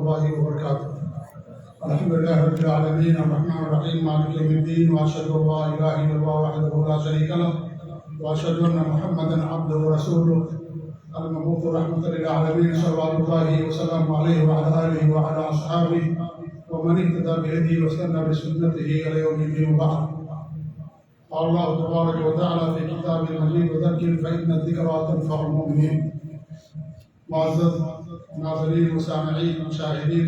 الله وبركاته. الحمد لله رب العالمين الرحمن الرحيم مالك يوم الدين واشهد ان لا اله الا الله وحده لا شريك له واشهد ان محمدا عبده ورسوله المبعوث رحمة للعالمين صلوات الله وسلامه عليه وعلى اله وعلى اصحابه ومن اهتدى بهديه واستنى بسنته الى يوم الدين وبعد. قال الله تبارك وتعالى في كتابه المجيد وذكر فإن الذكرى تنفع المؤمنين. معزز ناظرین و سامعین مشاہدین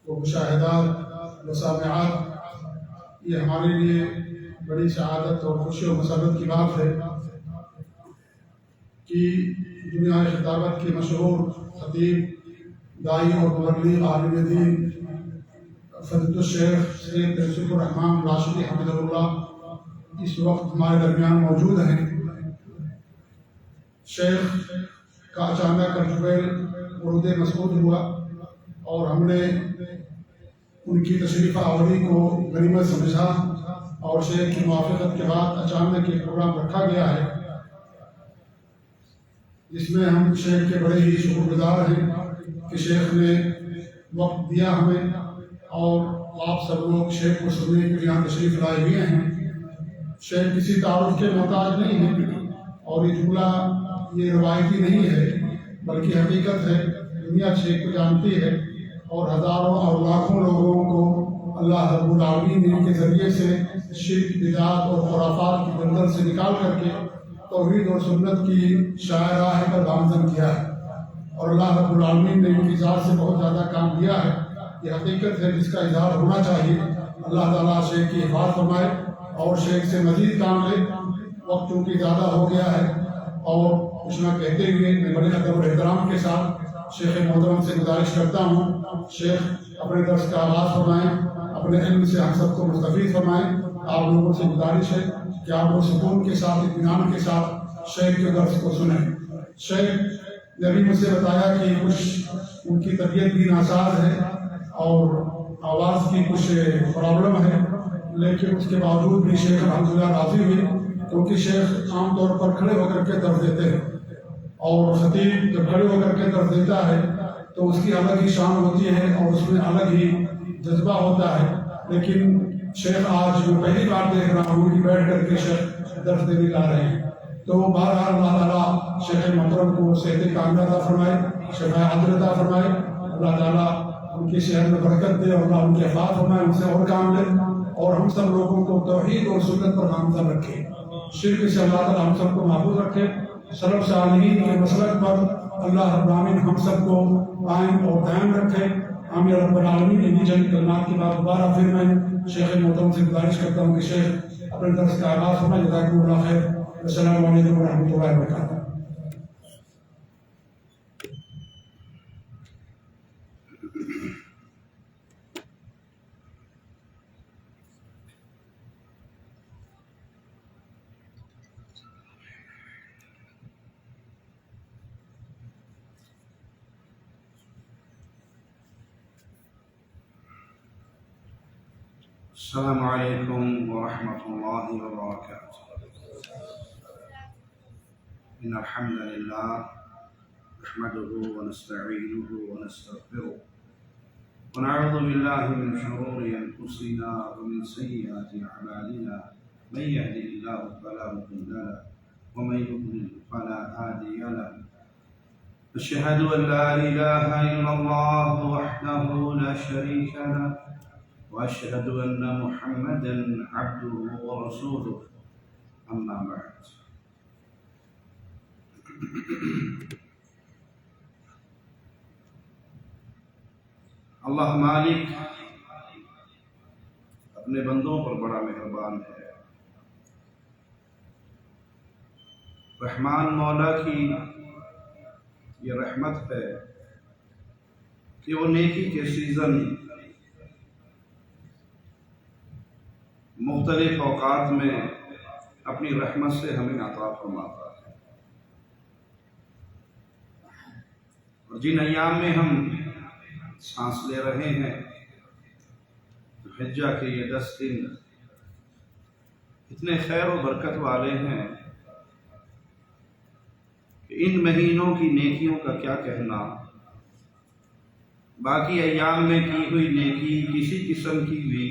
و مشاہدات و سامعات، یہ ہمارے لیے بڑی سعادت اور خوشی و مسرت کی بات ہے کہ دنیا خطابت کے مشہور خطیب دائی اور مبلغ عالم دین فضیلت الشیخ سید یوسف الرحمن راشدی حفظہ اللہ اس وقت ہمارے درمیان موجود ہیں. شیخ کا اچانک جبیل ورود مسعود ہوا اور ہم نے ان کی تشریف آوری کو غنیمت سمجھا اور شیخ کی موافقت کے بعد اچانک ایک پروگرام رکھا گیا ہے جس میں ہم شیخ کے بڑے ہی شکر گزار ہیں کہ شیخ نے وقت دیا ہمیں اور آپ سب لوگ شیخ کو سننے کے لیے یہاں تشریف لائے ہوئے ہیں. شیخ کسی تعارف کے محتاج نہیں ہے اور یہ جملہ یہ روایتی نہیں ہے بلکہ حقیقت ہے. دنیا شیخ کو جانتی ہے اور ہزاروں اور لاکھوں لوگوں کو اللہ رب العالمین نے ان کے ذریعے سے شرک بدعات اور خرافات کی دلدل سے نکال کر کے توحید اور سنت کی شاعر راہ پر گامزن کیا ہے اور اللہ رب العالمین نے ان کی ذات سے بہت زیادہ کام دیا ہے. یہ حقیقت ہے جس کا اظہار ہونا چاہیے. اللہ تعالیٰ شیخ کی حفاظت فرمائے اور شیخ سے مزید کام لے. وقت چونکہ زیادہ ہو گیا ہے اور کچھ نہ کہتے ہوئے میں بڑے ادب و احترام کے ساتھ شیخ محترم سے گزارش کرتا ہوں شیخ اپنے درس کا آغاز فرمائیں، اپنے علم سے ہم سب کو مستفید فرمائیں. آپ لوگوں سے گزارش ہے کہ آپ وہ سکون کے ساتھ اطمینان کے ساتھ شیخ کے درس کو سنیں. شیخ نے ابھی مجھ سے بتایا کہ کچھ ان کی طبیعت بھی ناساز ہے اور آواز کی کچھ پرابلم ہے، لیکن اس کے باوجود بھی شیخ الحمدللہ راضی ہوئے کیونکہ شیخ عام طور پر کھڑے ہو کر کے درس دیتے ہیں اور خطیب جب کھڑے ہو کر کے درس دیتا ہے تو اس کی الگ ہی شان ہوتی ہے اور اس میں الگ ہی جذبہ ہوتا ہے. لیکن شیخ آج میں پہلی بار دیکھ رہا ہوں کہ بیٹھ کر کے شیخ درس دینے جا رہے ہیں. تو بہرحال اللہ تعالیٰ شیخ محترم کو صحت کاملہ عطا فرمائے، شفاء عاجلہ عطا فرمائے. اللہ تعالیٰ ان کی صحت میں برکت دے اور اللہ ان کی حفاظت فرمائے، ان سے اور کام لے اور ہم سب لوگوں کو توحید اور سنت پر گامزن رکھے. شرک سے اللہ تعالیٰ ہم سب کو محفوظ رکھے. سلف صالحین کے مسلک پر اللہ رب العالمین ہم سب کو قائم اور دائم رکھے. آمین رب العالمین. انہی چند کلمات کے بعد دوبارہ پھر میں شیخ محترم سے گزارش کرتا ہوں کہ شیخ اپنے درس کا آغاز فرمائیں. جزاکم اللہ خیر. السلام علیکم ورحمۃ اللہ وبرکاتہ. السلام علیکم ورحمۃ اللہ وبرکاتہ. ان الحمد للہ نحمده ونستعینه ونستغفره ونعوذ باللہ من شرور انفسنا ومن سیئات اعمالنا من يهده الله فلا مضل له ومن يضلل فلا هادي له. أشهد أن لا إله إلا الله وحده لا شريك له وأشهد أن محمدا عبده ورسوله. أما بعد. اللہ مالک اپنے بندوں پر بڑا مہربان ہے. رحمان مولا کی یہ رحمت ہے کہ وہ نیکی کے سیزن مختلف اوقات میں اپنی رحمت سے ہمیں عطا فرماتا ہے. اور جن ایام میں ہم سانس لے رہے ہیں حجہ کے یہ 10 دن اتنے خیر و برکت والے ہیں کہ ان مہینوں کی نیکیوں کا کیا کہنا. باقی ایام میں کی ہوئی نیکی کسی قسم کی بھی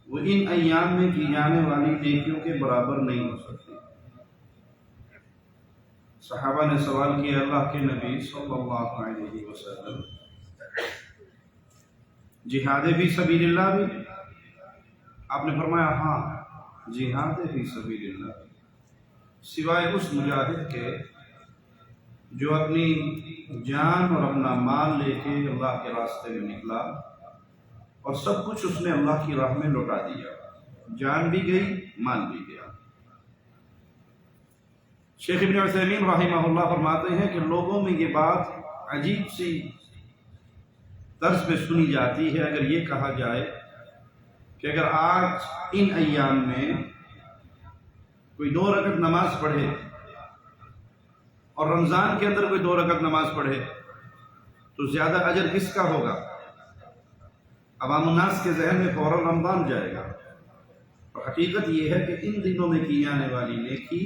وہ ان ایام میں کی جانے والی نیکیوں کے برابر نہیں ہو سکتی۔ صحابہ نے سوال کیا اللہ کے نبی صلی اللہ علیہ وسلم، جہاد فی سبیل اللہ بھی؟ آپ نے فرمایا ہاں، جہاد فی سبیل اللہ سوائے اس مجاہد کے جو اپنی جان اور اپنا مال لے کے اللہ کے راستے میں نکلا اور سب کچھ اس نے اللہ کی راہ میں لوٹا دیا، جان بھی گئی مال بھی گیا۔ شیخ ابن عثیمین رحمہ اللہ فرماتے ہیں کہ لوگوں میں یہ بات عجیب سی طرز میں سنی جاتی ہے اگر یہ کہا جائے کہ اگر آج ان ایام میں کوئی 2 رکعت نماز پڑھے اور رمضان کے اندر کوئی 2 رکعت نماز پڑھے تو زیادہ اجر کس کا ہوگا؟ عوام الناس کے ذہن میں فوراً رمضان جائے گا، اور حقیقت یہ ہے کہ ان دنوں میں کی جانے والی نیکی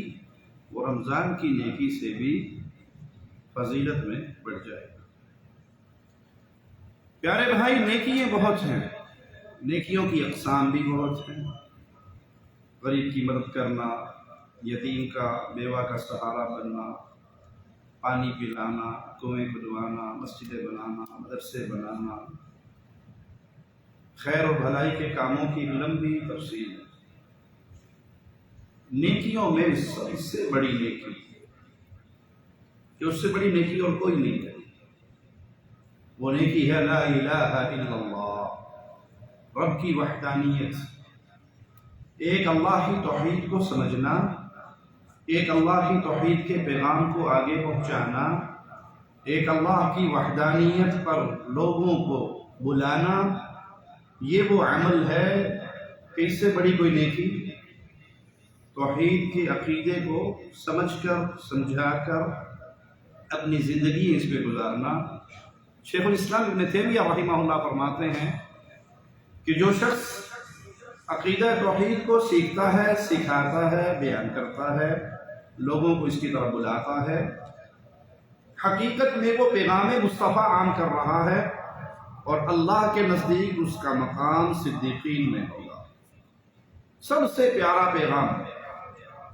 وہ رمضان کی نیکی سے بھی فضیلت میں بڑھ جائے گا۔ پیارے بھائی، نیکیاں بہت ہیں، نیکیوں کی اقسام بھی بہت ہیں۔ غریب کی مدد کرنا، یتیم کا بیوہ کا سہارا بننا، پانی پلانا، کنویں کھدوانا، مسجدیں بنانا، مدرسے بنانا، خیر و بھلائی کے کاموں کی لمبی تفصیل ہے۔ نیکیوں میں سب سے بڑی نیکی کہ اس سے بڑی نیکی اور کوئی نہیں ہے، وہ نیکی ہے لا الہ الا اللہ، رب کی وحدانیت، ایک اللہ کی توحید کو سمجھنا، ایک اللہ کی توحید کے پیغام کو آگے پہنچانا، ایک اللہ کی وحدانیت پر لوگوں کو بلانا، یہ وہ عمل ہے کہ اس سے بڑی کوئی نیکی توحید کے عقیدے کو سمجھ کر سمجھا کر اپنی زندگی اس پہ گزارنا۔ شیخ الاسلام ابن تیمیہ رحمہ اللہ فرماتے ہیں کہ جو شخص عقیدہ توحید کو سیکھتا ہے، سکھاتا ہے، بیان کرتا ہے، لوگوں کو اس کی طرف بلاتا ہے، حقیقت میں وہ پیغام مصطفیٰ عام کر رہا ہے، اور اللہ کے نزدیک اس کا مقام صدیقین میں ہوگا۔ سب سے پیارا پیغام،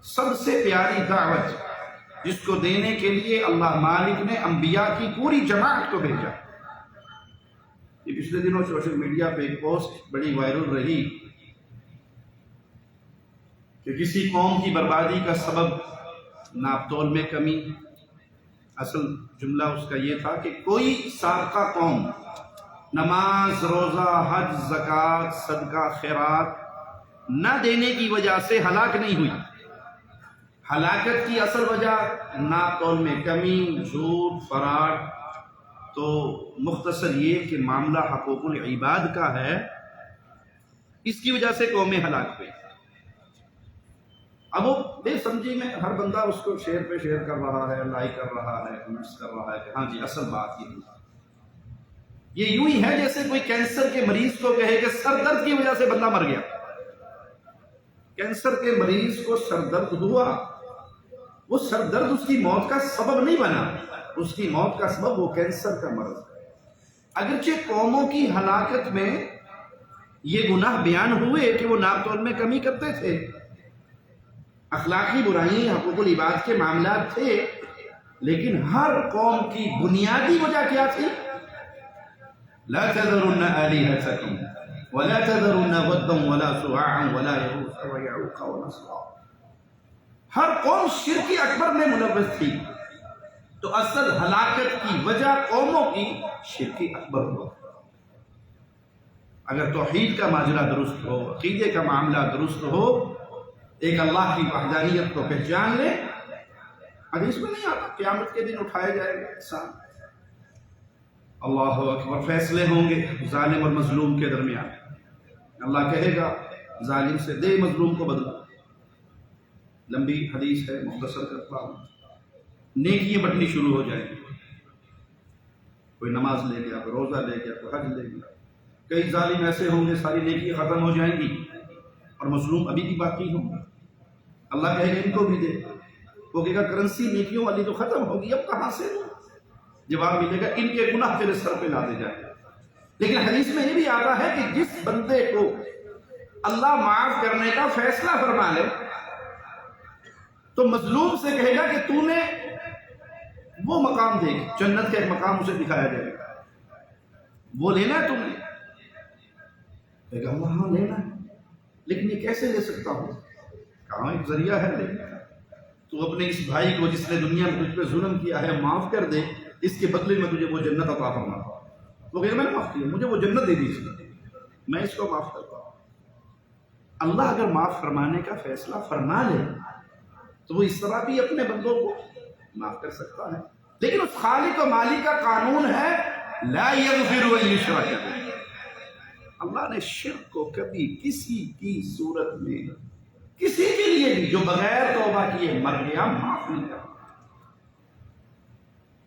سب سے پیاری دعوت جس کو دینے کے لیے اللہ مالک نے انبیاء کی پوری جماعت کو بھیجا۔ یہ پچھلے دنوں سوشل میڈیا پہ ایک پوسٹ بڑی وائرل رہی کہ کسی قوم کی بربادی کا سبب ناپ تول میں کمی۔ اصل جملہ اس کا یہ تھا کہ کوئی سابقہ قوم نماز، روزہ، حج، زکوٰۃ، صدقہ، خیرات نہ دینے کی وجہ سے ہلاک نہیں ہوئی۔ ہلاکت کی اصل وجہ ناپ تول میں کمی، جھوٹ، فراڈ۔ تو مختصر یہ کہ معاملہ حقوق العباد کا ہے، اس کی وجہ سے قومیں ہلاک ہوئی۔ اب وہ بے سمجھی میں ہر بندہ اس کو شیئر پہ شیئر کر رہا ہے، لائک کر رہا ہے، کمنٹس کر رہا ہے کہ ہاں جی اصل بات یہ یوں ہی ہے جیسے کوئی کینسر کے مریض کو کہے کہ سر درد کی وجہ سے بندہ مر گیا۔ کینسر کے مریض کو سر درد ہوا، وہ سر درد اس کی موت کا سبب نہیں بنا، اس کی موت کا سبب وہ کینسر کا مرض ہے۔ اگرچہ قوموں کی ہلاکت میں یہ گناہ بیان ہوئے کہ وہ ناپ تول میں کمی کرتے تھے، اخلاقی برائی، حقوق العباد کے معاملات تھے، لیکن ہر قوم کی بنیادی وجہ کیا تھی؟ لا تذرن آلہتکم ولا تذرن ودا ولا سواعا ولا یغوث ویعوق ونسرا۔ ہر قوم شرک اکبر میں ملوث تھی، تو اصل ہلاکت کی وجہ قوموں کی شرک اکبر ہوا۔ اگر توحید کا ماجرا درست ہو، عقیدے کا معاملہ درست ہو، ایک اللہ کی وحدانیت کو پہچان لے، حدیث میں نہیں آتا قیامت کے دن اٹھایا جائے گا انسان، اللہ اکبر، فیصلے ہوں گے ظالم اور مظلوم کے درمیان، اللہ کہے گا ظالم سے دے مظلوم کو بدلہ۔ لمبی حدیث ہے، مختصر کرتا ہوں۔ نیکیاں بٹنی شروع ہو جائیں گی، کوئی نماز لے گیا، کوئی روزہ لے گیا، کوئی حج لے گیا۔ کئی ظالم ایسے ہوں گے ساری نیکیاں ختم ہو جائیں گی اور مظلوم ابھی بھی باقی ہوں گے۔ اللہ کہے گا ان کو بھی دے، وہ کہے گا کرنسی نیکیوں والی تو ختم ہوگی، اب کہاں سے دوں؟ جواب ملے گا ان کے گناہ تیرے سر پہ لا دے جائیں۔ لیکن حدیث میں یہ بھی آتا ہے کہ جس بندے کو اللہ معاف کرنے کا فیصلہ فرما لے تو مظلوم سے کہے گا کہ تو نے وہ مقام دیکھ، جنت کا ایک مقام اسے دکھایا جائے گا، وہ لینا ہے تم نے؟ کہے گا اللہ ہاں لینا ہے، لیکن یہ کیسے لے سکتا ہوں؟ کہاں ایک ذریعہ ہے لینے کا، تو اپنے اس بھائی کو جس نے دنیا میں تجھ پہ ظلم کیا ہے معاف کر دے، اس کے بدلے میں تجھے وہ جنت عطا فرماتا ہوں۔ وہ کہے میں نے معاف کیا، مجھے وہ جنت دے دیجیے، میں اس کو معاف کرتا ہوں۔ اللہ اگر معاف فرمانے کا فیصلہ فرما لے تو وہ اس طرح بھی اپنے بندوں کو معاف کر سکتا ہے، لیکن اس خالق و مالک کا قانون ہے لا یغفر ان یشرک بہ۔ اللہ نے شرک کو کبھی کسی کی صورت میں کسی کے لیے بھی جو بغیر توبہ کیے مر گیا معاف نہیں کرتا۔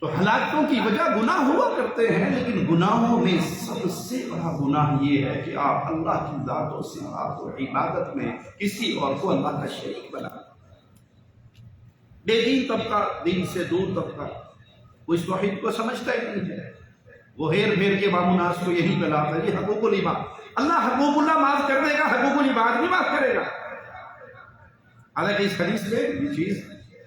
تو ہلاکتوں کی وجہ گناہ ہوا کرتے ہیں، لیکن گناہوں میں سب سے بڑا گناہ یہ ہے کہ آپ اللہ کی ذات و صفات و عبادت میں کسی اور کو اللہ کا شریک بنا لیں۔ بے دین طبقہ، دین سے دور طبقہ، وہ اس توحید کو سمجھتا ہی نہیں ہے، وہ ہیر پھیر کے بام الناس کو یہی پلاتا ہے، یہ حقوق العباد۔ اللہ حقوق اللہ معاف کر دے گا، حقوق العباد نہیں معاف کرے گا۔ حالانکہ اس حدیث میں یہ چیز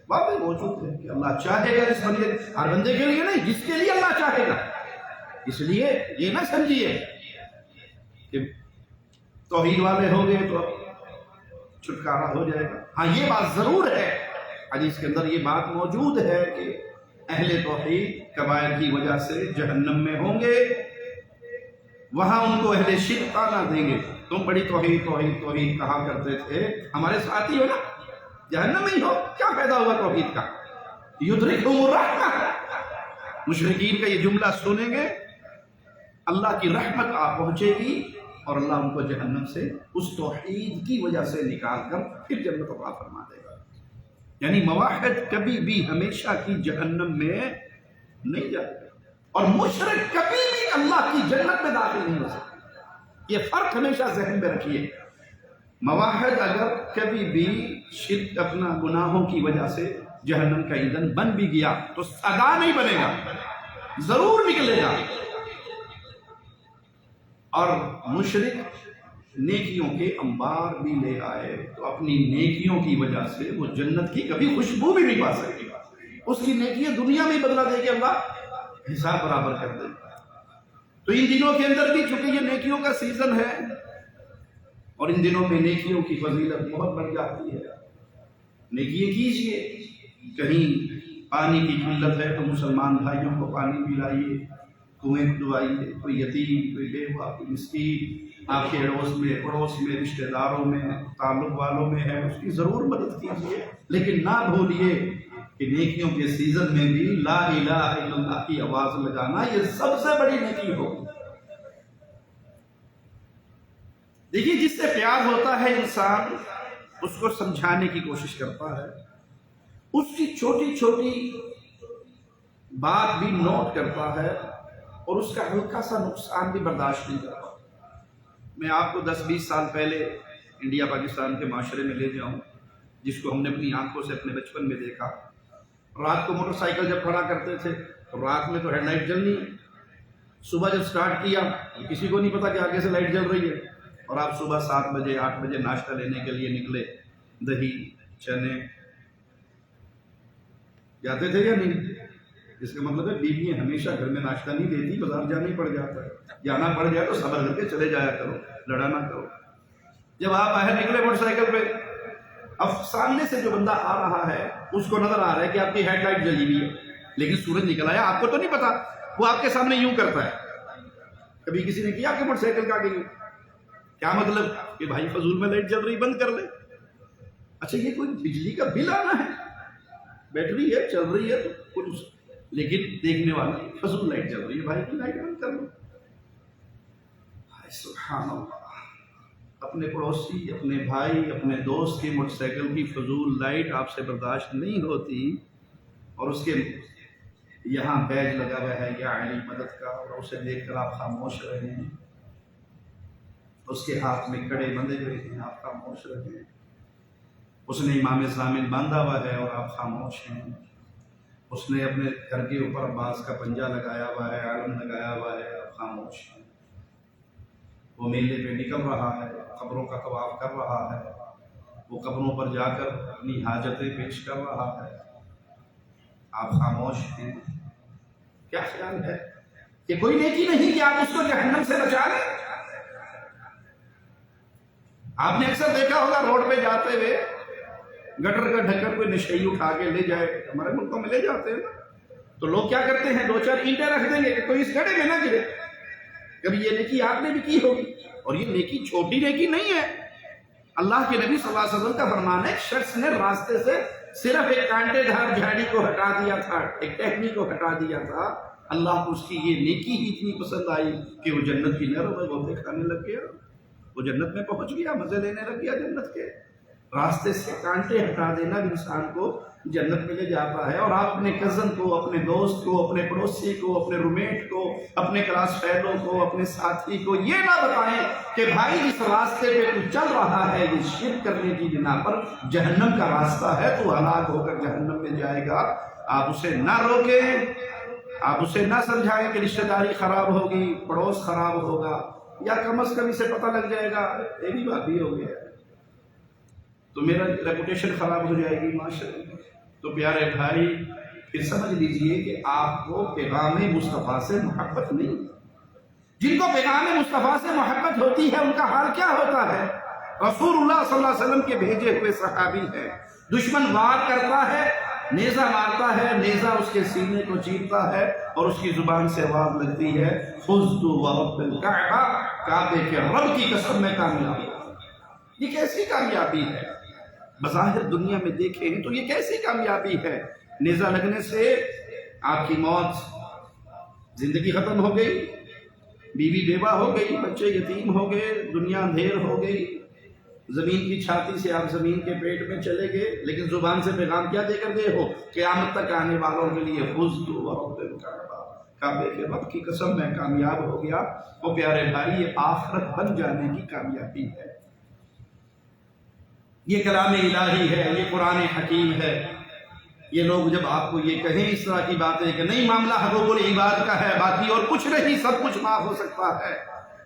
واقعی موجود ہے کہ اللہ چاہے گا اس بندے، ہر بندے کے لیے نہیں، جس کے لیے اللہ چاہے گا۔ اس لیے یہ نہ سمجھیے کہ توحید والے ہو گئے تو چھٹکارا ہو جائے گا۔ ہاں یہ بات ضرور ہے، حدیث کے اندر یہ بات موجود ہے کہ اہل توحید کبائر کی وجہ سے جہنم میں ہوں گے، وہاں ان کو اہل شرک تانا دیں گے، تم بڑی توحید توحید توحید کہا کرتے تھے، ہمارے ساتھی ہو نا، جہنم میں ہی ہو، کیا فائدہ ہوا توحید کا؟ یدرکہم الرحمہ، مشرکین کا یہ جملہ سنیں گے اللہ کی رحمت آ پہنچے گی اور اللہ ان کو جہنم سے اس توحید کی وجہ سے نکال کر پھر جنت عطا فرما دے گا۔ یعنی موحد کبھی بھی ہمیشہ کی جہنم میں نہیں جائے گا، اور مشرک کبھی بھی اللہ کی جنت میں داخل نہیں ہو سکتا۔ یہ فرق ہمیشہ ذہن میں رکھیے، موحد اگر کبھی بھی شرک اپنا گناہوں کی وجہ سے جہنم کا ایندھن بن بھی گیا تو سدا نہیں بنے گا، ضرور نکلے گا، اور مشرک نیکیوں کے انبار بھی لے آئے تو اپنی نیکیوں کی وجہ سے وہ جنت کی کبھی خوشبو بھی نہیں پا سکے گا، اس کی نیکیاں دنیا میں بدلا دے کے اللہ حساب برابر کر دے گا۔ تو ان دنوں کے اندر بھی چونکہ یہ نیکیوں کا سیزن ہے اور ان دنوں میں نیکیوں کی فضیلت بہت بڑھ جاتی ہے، نیکیاں کیجیے۔ کہیں پانی کی قلت ہے تو مسلمان بھائیوں کو پانی پلائیے، کنویں کھدوائیے، کوئی یتیم، کوئی بیوہ، کوئی مسکین آپ کے پڑوس میں رشتہ داروں میں تعلق والوں میں ہے، اس کی ضرور مدد کیجیے، لیکن نہ بھولیے کہ نیکیوں کے سیزن میں بھی لا الہ الا اللہ کی آواز لگانا یہ سب سے بڑی نیکی ہوگی۔ دیکھیے جس سے پیار ہوتا ہے انسان اس کو سمجھانے کی کوشش کرتا ہے، اس کی چھوٹی چھوٹی بات بھی نوٹ کرتا ہے اور اس کا ہلکا سا نقصان بھی برداشت نہیں کرتا۔ میں آپ کو 10-20 سال پہلے انڈیا پاکستان کے معاشرے میں لے جاؤں، جس کو ہم نے اپنی آنکھوں سے اپنے بچپن میں دیکھا۔ رات کو موٹر سائیکل جب کھڑا کرتے تھے تو رات میں تو ہیڈ لائٹ جلنی، صبح جب سٹارٹ کیا کسی کو نہیں پتا کہ آگے سے لائٹ جل رہی ہے، اور آپ صبح 7 بجے 8 بجے ناشتہ لینے کے لیے نکلے، دہی چنے جاتے تھے یا نہیں؟ اس کا مطلب ہے بیویاں ہمیشہ گھر میں ناشتہ نہیں دیتی، بازار جانا ہی پڑ جاتا ہے، جانا پڑ جائے تو صبر کر کے چلے جایا کرو، لڑا نہ کرو۔ جب آپ باہر نکلے موٹر سائیکل پہ، اب سامنے سے جو بندہ آ رہا ہے اس کو نظر آ رہا ہے کہ آپ کی ہیڈ لائٹ جلی ہوئی ہے، لیکن سورج نکل آیا، آپ کو تو نہیں پتا، وہ آپ کے سامنے یوں کرتا ہے۔ کبھی کسی نے کیا کہ موٹر سائیکل کا گئی، کیا مطلب کہ بھائی فضول میں لائٹ جل رہی، بند کر لے۔ اچھا یہ کوئی بجلی کا بل آنا ہے، بیٹری ہے چل رہی ہے تو کچھ، لیکن دیکھنے والا فضول لائٹ چل رہی ہے، بھائی کی لائٹ بند کر لو۔ سبحان اللہ، اپنے پڑوسی، اپنے بھائی، اپنے دوست کی موٹر سائیکل کی فضول لائٹ آپ سے برداشت نہیں ہوتی، اور اس کے یہاں بیج لگا ہوا ہے یا علی مدد کا، اور اسے دیکھ کر آپ خاموش رہے ہیں، اس کے ہاتھ میں کڑے بندھے ہوئے ہیں، آپ خاموش رہے ہیں، اس نے امام ضامن باندھا ہوا ہے اور آپ خاموش ہیں۔ اس نے اپنے گھر کے اوپر عباس کا پنجہ لگایا ہوا ہے، عالم لگایا ہوا ہے، اب خاموش ہے۔ وہ میلے پہ نکل رہا ہے، قبروں کا طواف کر رہا ہے، وہ قبروں پر جا کر اپنی حاجتیں پیش کر رہا ہے، آپ خاموش ہیں۔ کیا خیال ہے کہ کوئی نیکی نہیں کہ آپ اس کو جہنم سے بچا لیں؟ آپ نے اکثر دیکھا ہوگا روڈ پہ جاتے ہوئے گٹر کا ڈھکن کوئی نشئی اٹھا کے لے جائے، ہمارے ملکوں میں لے جاتے ہیں نا، تو لوگ کیا کرتے ہیں، 2-4 اینٹیں رکھ دیں گے کہ کوئی اس گڑھے میں نہ گرے۔ کبھی یہ نیکی آپ نے بھی کی ہوگی، اور یہ نیکی چھوٹی نیکی نہیں ہے۔ اللہ کے نبی صلی اللہ علیہ وسلم کا فرمان ہے، ایک شخص نے راستے سے صرف ایک کانٹے دار جھاڑی کو ہٹا دیا تھا، ایک ٹہنی کو ہٹا دیا تھا، اللہ کو اس کی یہ نیکی ہی اتنی پسند آئی کہ وہ جنت کی نہروں میں غوطے کھانے لگ گیا، وہ جنت میں پہنچ گیا، مزے لینے لگ گیا جنت کے۔ راستے سے کانٹے ہٹا دینا انسان کو جنت میں لے جاتا ہے۔ اور آپ اپنے کزن کو، اپنے دوست کو، اپنے پڑوسی کو، اپنے رومیٹ کو، اپنے کلاس فیلو کو، اپنے ساتھی کو یہ نہ بتائیں کہ بھائی اس راستے پہ تو چل رہا ہے، یہ شرک کرنے کی بنا پر جہنم کا راستہ ہے، تو ہلاک ہو کر جہنم میں جائے گا۔ آپ اسے نہ روکیں، آپ اسے نہ سمجھائیں کہ رشتہ داری خراب ہوگی، پڑوس خراب ہوگا، یا کم از کم اسے پتہ لگ جائے گا میری بات بھی ہو گیا تو میرا ریپوٹیشن خراب ہو جائے گی معاشرے میں۔ تو پیارے بھائی پھر سمجھ لیجئے کہ آپ کو پیغام مصطفیٰ سے محبت نہیں۔ جن کو پیغام مصطفیٰ سے محبت ہوتی ہے ان کا حال کیا ہوتا ہے؟ رسول اللہ صلی اللہ علیہ وسلم کے بھیجے ہوئے صحابی ہے، دشمن وار کرتا ہے، نیزہ مارتا ہے، نیزہ اس کے سینے کو چیرتا ہے اور اس کی زبان سے آواز لگتی ہے، فزت ورب الکعبہ، کعبے کے رب کی قسم میں کامیاب ہوں۔ یہ کیسی کامیابی ہے؟ بظاہر دنیا میں دیکھیں تو یہ کیسی کامیابی ہے؟ نیزہ لگنے سے آپ کی موت، زندگی ختم ہو گئی، بیوی بیوہ ہو گئی، بچے یتیم ہو گئے، دنیا اندھیر ہو گئی، زمین کی چھاتی سے آپ زمین کے پیٹ میں چلے گئے، لیکن زبان سے پیغام کیا دے کر گئے ہو؟ قیامت تک آنے والوں کے لیے فزت ورب الکعبہ، کعبے کے رب کی قسم میں کامیاب ہو گیا۔ وہ پیارے بھائی یہ آخرت بن جانے کی کامیابی ہے، یہ کلام الہی ہے، یہ قرآن حکیم ہے۔ یہ لوگ جب آپ کو یہ کہیں اس طرح کی باتیں کہ نہیں معاملہ حقوق العباد کا ہے، باقی اور کچھ نہیں، سب کچھ معاف ہو سکتا ہے،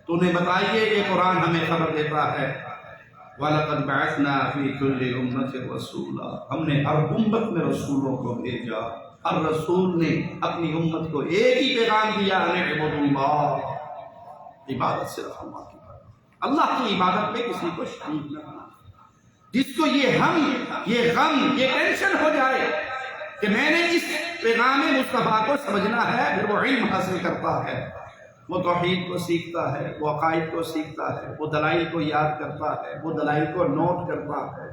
تو انہیں بتائیے کہ قرآن ہمیں خبر دیتا ہے وَلَقَدْ بَعَثْنَا فِي كُلِّ أُمَّةٍ رَسُولًا، ہم نے ہر امت میں رسولوں کو بھیجا، ہر رسول نے اپنی امت کو ایک ہی پیغام دیا، أَنِ اعْبُدُوا اللَّهَ، عبادت صرف اللہ کی بات، اللہ کی عبادت میں کسی کو شریک نہ بنانا۔ جس کو یہ ہم، یہ غم، یہ ٹینشن ہو جائے کہ میں نے اس پیغام مصطفیٰ کو سمجھنا ہے، پھر وہ علم حاصل کرتا ہے، وہ توحید کو سیکھتا ہے، وہ عقائد کو سیکھتا ہے، وہ دلائل کو یاد کرتا ہے، وہ دلائل کو نوٹ کرتا ہے،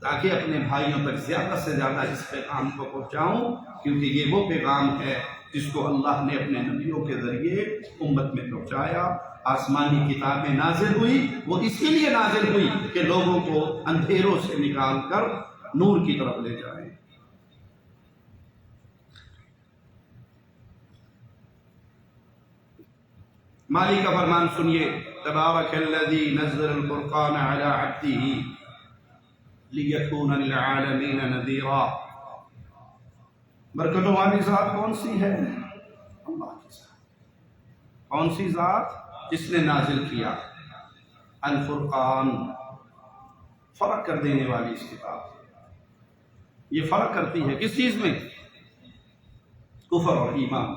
تاکہ اپنے بھائیوں تک زیادہ سے زیادہ اس پیغام کو پہنچاؤں، کیونکہ یہ وہ پیغام ہے جس کو اللہ نے اپنے نبیوں کے ذریعے امت میں پہنچایا۔ آسمانی کتابیں نازل ہوئی، وہ اس کے لیے نازل ہوئی کہ لوگوں کو اندھیروں سے نکال کر نور کی طرف لے جائیں۔ مالک کا فرمان سنیے، تبارک الذی نزل الفرقان علی عبدہ لیکون للعالمین نذیرا۔ برکتوں والی ذات کون سی ہے؟ اللہ کی ذات۔ کون سی ذات؟ جس نے نازل کیا الفرقان، فرق کر دینے والی اس کتاب۔ یہ فرق کرتی ہے کس چیز میں؟ کفر اور ایمان۔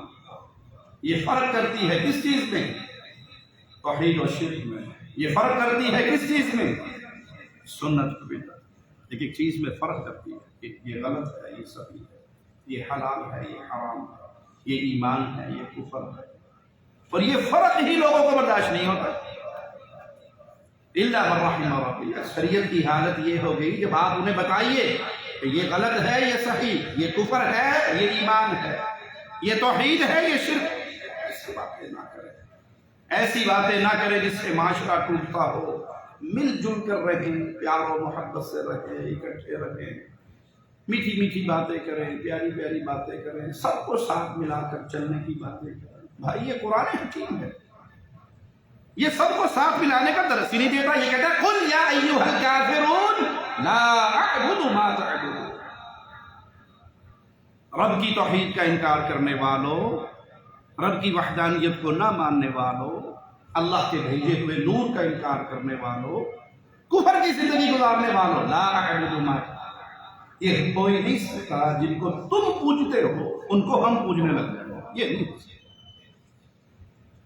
یہ فرق کرتی ہے کس چیز میں؟ توحید و شرک میں۔ یہ فرق کرتی ہے کس چیز میں؟ سنت و بدعت۔ ایک چیز میں فرق کرتی ہے کہ یہ غلط ہے، یہ صحیح ہے، یہ حلال ہے، یہ حرام ہے، یہ ایمان ہے، یہ کفر ہے، اور یہ فرق ہی لوگوں کو برداشت نہیں ہوتا۔ الا من رحم ربی، اکثریت کی حالت یہ ہو گئی جب آپ انہیں بتائیے کہ یہ غلط ہے، یہ صحیح، یہ کفر ہے، یہ ایمان ہے، یہ توحید ہے، یہ شرک، ایسی باتیں نہ کریں، ایسی باتیں نہ کریں جس سے معاشرہ ٹوٹتا ہو۔ مل جل کر رہیں، پیار و محبت سے رہیں، اکٹھے رہیں، میٹھی میٹھی باتیں کریں، پیاری پیاری باتیں کریں، سب کو ساتھ ملا کر چلنے کی باتیں کریں۔ بھائی یہ قرآن حکیم ہے، یہ سب کو ساتھ ملانے کا درس ہی نہیں دیتا۔ یہ کہتا ہے قُلْ يَا أَيُّهَا الْكَافِرُونَ لَا أَعْبُدُ مَا تَعْبُدُونَ۔ رب کی توحید کا انکار کرنے والوں، رب کی وحدانیت کو نہ ماننے والوں، اللہ کے بھیجے ہوئے نور کا انکار کرنے والوں، کفر کی زندگی گزارنے والوں، لا اعبد ما، یہ کوئی نہیں سکتا جن کو تم پوجتے ہو ان کو ہم پوجنے لگ جائیں، یہ نہیں ہو سکتا۔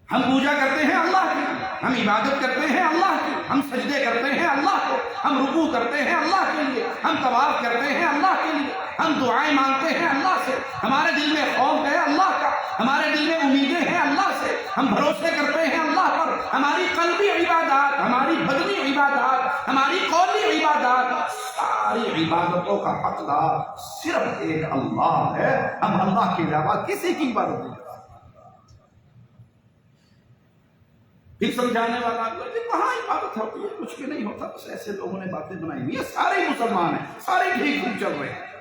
ہم پوجا کرتے ہیں اللہ کی، ہم عبادت کرتے ہیں اللہ کی، ہم سجدے کرتے ہیں اللہ کو، ہم رکوع کرتے ہیں اللہ کے لیے، ہم طواف کرتے ہیں اللہ کے لیے، ہم دعائیں مانگتے ہیں اللہ سے، ہمارے دل میں خوف ہے اللہ کا، ہمارے دل میں امیدیں ہیں اللہ سے، ہم بھروسے کرتے ہیں اللہ پر، ہماری قلبی عبادات، ہماری بدنی عبادات، ہماری قولی عبادات، ساری عبادتوں کا حقدار صرف ایک اللہ ہے، ہم اللہ کے علاوہ کسی کی عبادت نہیں کرتے۔ پھر سمجھانے والا کہاں عبادت ہوتی ہے، کچھ بھی نہیں ہوتا، بس ایسے لوگوں نے باتیں بنائی ہوئی ہیں، سارے مسلمان ہیں، سارے ٹھیک ٹھیک چل رہے ہیں۔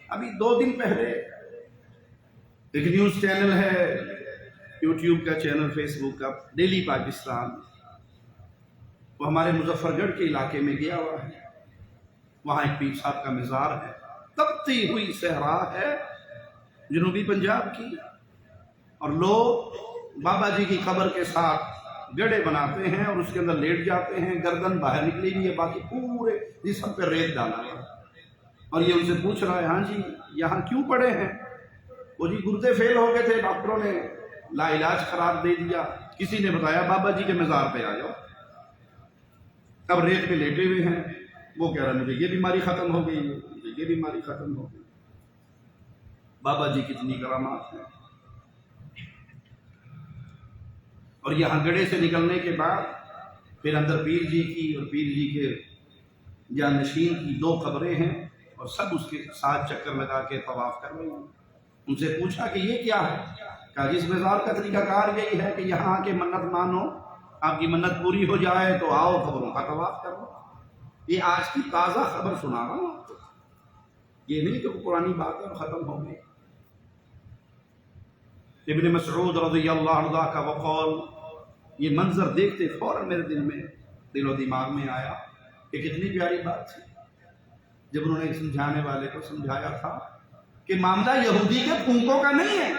ابھی 2 دن پہلے ایک نیوز چینل ہے، یوٹیوب کا چینل، فیس بک کا، ڈیلی پاکستان، وہ ہمارے مظفر گڑھ کے علاقے میں گیا ہوا ہے، وہاں ایک پیر صاحب کا مزار ہے، تپتی ہوئی صحرا ہے جنوبی پنجاب کی، اور لوگ بابا جی کی قبر کے ساتھ گڑھے بناتے ہیں اور اس کے اندر لیٹ جاتے ہیں، گردن باہر نکلی ہوئی ہے، باقی پورے جسم پہ ریت ڈالا ہے، اور یہ ان سے پوچھ رہا ہے، ہاں جی یہاں کیوں پڑے ہیں؟ وہ جی گردے فیل ہو گئے تھے، ڈاکٹروں نے لا علاج قرار دے دیا، کسی نے بتایا بابا جی کے مزار پہ آ جاؤ، اب ریت پہ لیٹے ہوئے ہیں، وہ کہہ رہا ہے مجھے یہ بیماری ختم ہو گئی، مجھے یہ بیماری ختم ہو گئی۔ بابا جی کتنی کرامات ہیں۔ اور یہاں گڑھے سے نکلنے کے بعد پھر اندر پیر جی کی اور پیر جی کے جانشین کی 2 قبریں ہیں، اور سب اس کے ساتھ چکر لگا کے طواف کر رہے ہیں۔ ان سے پوچھا کہ یہ کیا ہے؟ کہا جس مزار کا طریقہ کار یہی ہے کہ یہاں کے منت مانو، آپ کی منت پوری ہو جائے تو آؤ قبروں کا طواف کرو۔ یہ آج کی تازہ خبر سنا رہا ہوں آپ کو، یہ نہیں کہ پرانی بات ہے ختم ہو گئی۔ ابن مسعود رضی اللہ عنہ کا وقول، یہ منظر دیکھتے فوراً میرے دل میں، دل و دماغ میں آیا کہ کتنی پیاری بات تھی جب انہوں نے سمجھانے والے کو سمجھایا تھا کہ معاملہ یہودی کے پھونکوں کا نہیں ہے،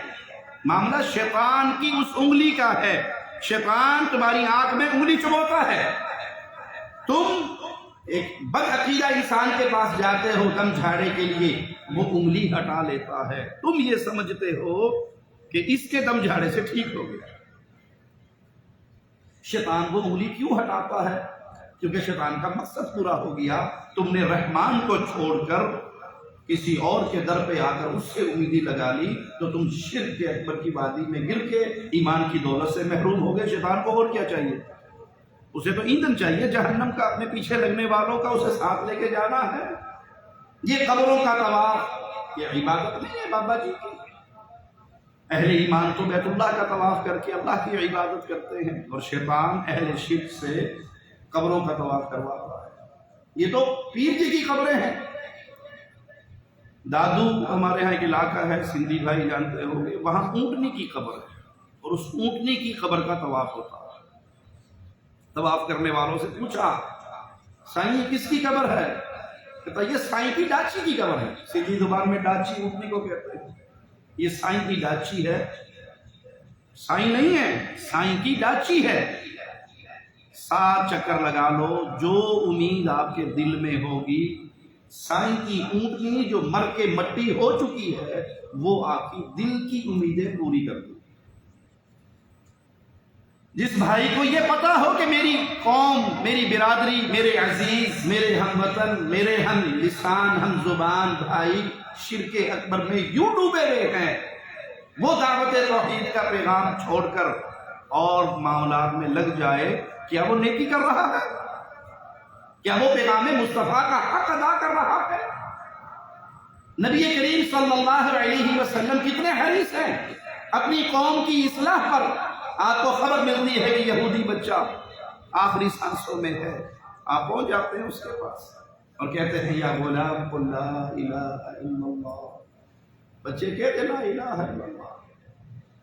معاملہ شیطان کی اس انگلی کا ہے۔ شیطان تمہاری آنکھ میں انگلی چبوتا ہے، تم ایک بد عقیدہ انسان کے پاس جاتے ہو دم جھاڑے کے لیے، وہ انگلی ہٹا لیتا ہے، تم یہ سمجھتے ہو کہ اس کے دم جھاڑے سے ٹھیک ہو گیا۔ شیطان وہ انگلی کیوں ہٹاتا ہے؟ کیونکہ شیطان کا مقصد پورا ہو گیا، تم نے رحمان کو چھوڑ کر کسی اور کے در پہ آ کر اس سے امیدی لگا لی، تو تم شرک کے اکبر کی وادی میں گر کے ایمان کی دولت سے محروم ہو گئے۔ شیطان کو اور کیا چاہیے؟ اسے تو ایندھن چاہیے جہنم کا، اپنے پیچھے لگنے والوں کا اسے ساتھ لے کے جانا ہے۔ یہ قبروں کا طواف یہ عبادت نہیں ہے بابا جی کی۔ اہل ایمان تو بیت اللہ کا طواف کر کے اللہ کی عبادت کرتے ہیں، اور شیطان اہل شرک سے قبروں کا طواف کرواتا ہے۔ یہ تو پیر جی کی قبریں ہیں۔ دادو ہمارے ہاں ایک علاقہ ہے، سندھی بھائی جانتے ہوں گے، وہاں اونٹنی کی قبر ہے، اور اس اونٹنی کی قبر کا طواف ہوتا ہے۔ طواف کرنے والوں سے پوچھا، سائیں یہ کس کی قبر ہے؟ کہتا یہ سائیں کی ڈاچی کی قبر ہے۔ سندھی زبان میں ڈاچی اونٹنی کو کہتے ہیں، یہ سائیں کی ڈاچی ہے، سائیں نہیں ہے، سائیں کی ڈاچی ہے۔ 7 چکر لگا لو، جو امید آپ کے دل میں ہوگی، سائیں کی اونٹنی جو مر کے مٹی ہو چکی ہے وہ آپ کی دل کی امیدیں پوری کر دے۔ جس بھائی کو یہ پتا ہو کہ میری قوم، میری برادری، میرے عزیز، میرے ہم وطن، میرے ہم لسان، ہم زبان بھائی شرک اکبر میں یوں ڈوبے ہوئے ہیں، وہ دعوت توحید کا پیغام چھوڑ کر اور معاملات میں لگ جائے، کیا وہ نیکی کر رہا ہے؟ کیا وہ پیغام مصطفیٰ کا حق ادا کر رہا ہے؟ نبی کریم صلی اللہ علیہ وسلم کتنے حریص ہیں اپنی قوم کی اصلاح پر۔ آپ کو خبر ملتی ہے کہ یہودی بچہ آخری سانسوں میں ہے، آپ پہنچ جاتے ہیں اس کے پاس اور کہتے ہیں یا غلام قل لا الہ الا اللہ، بچے کہتے لا الہ الا اللہ،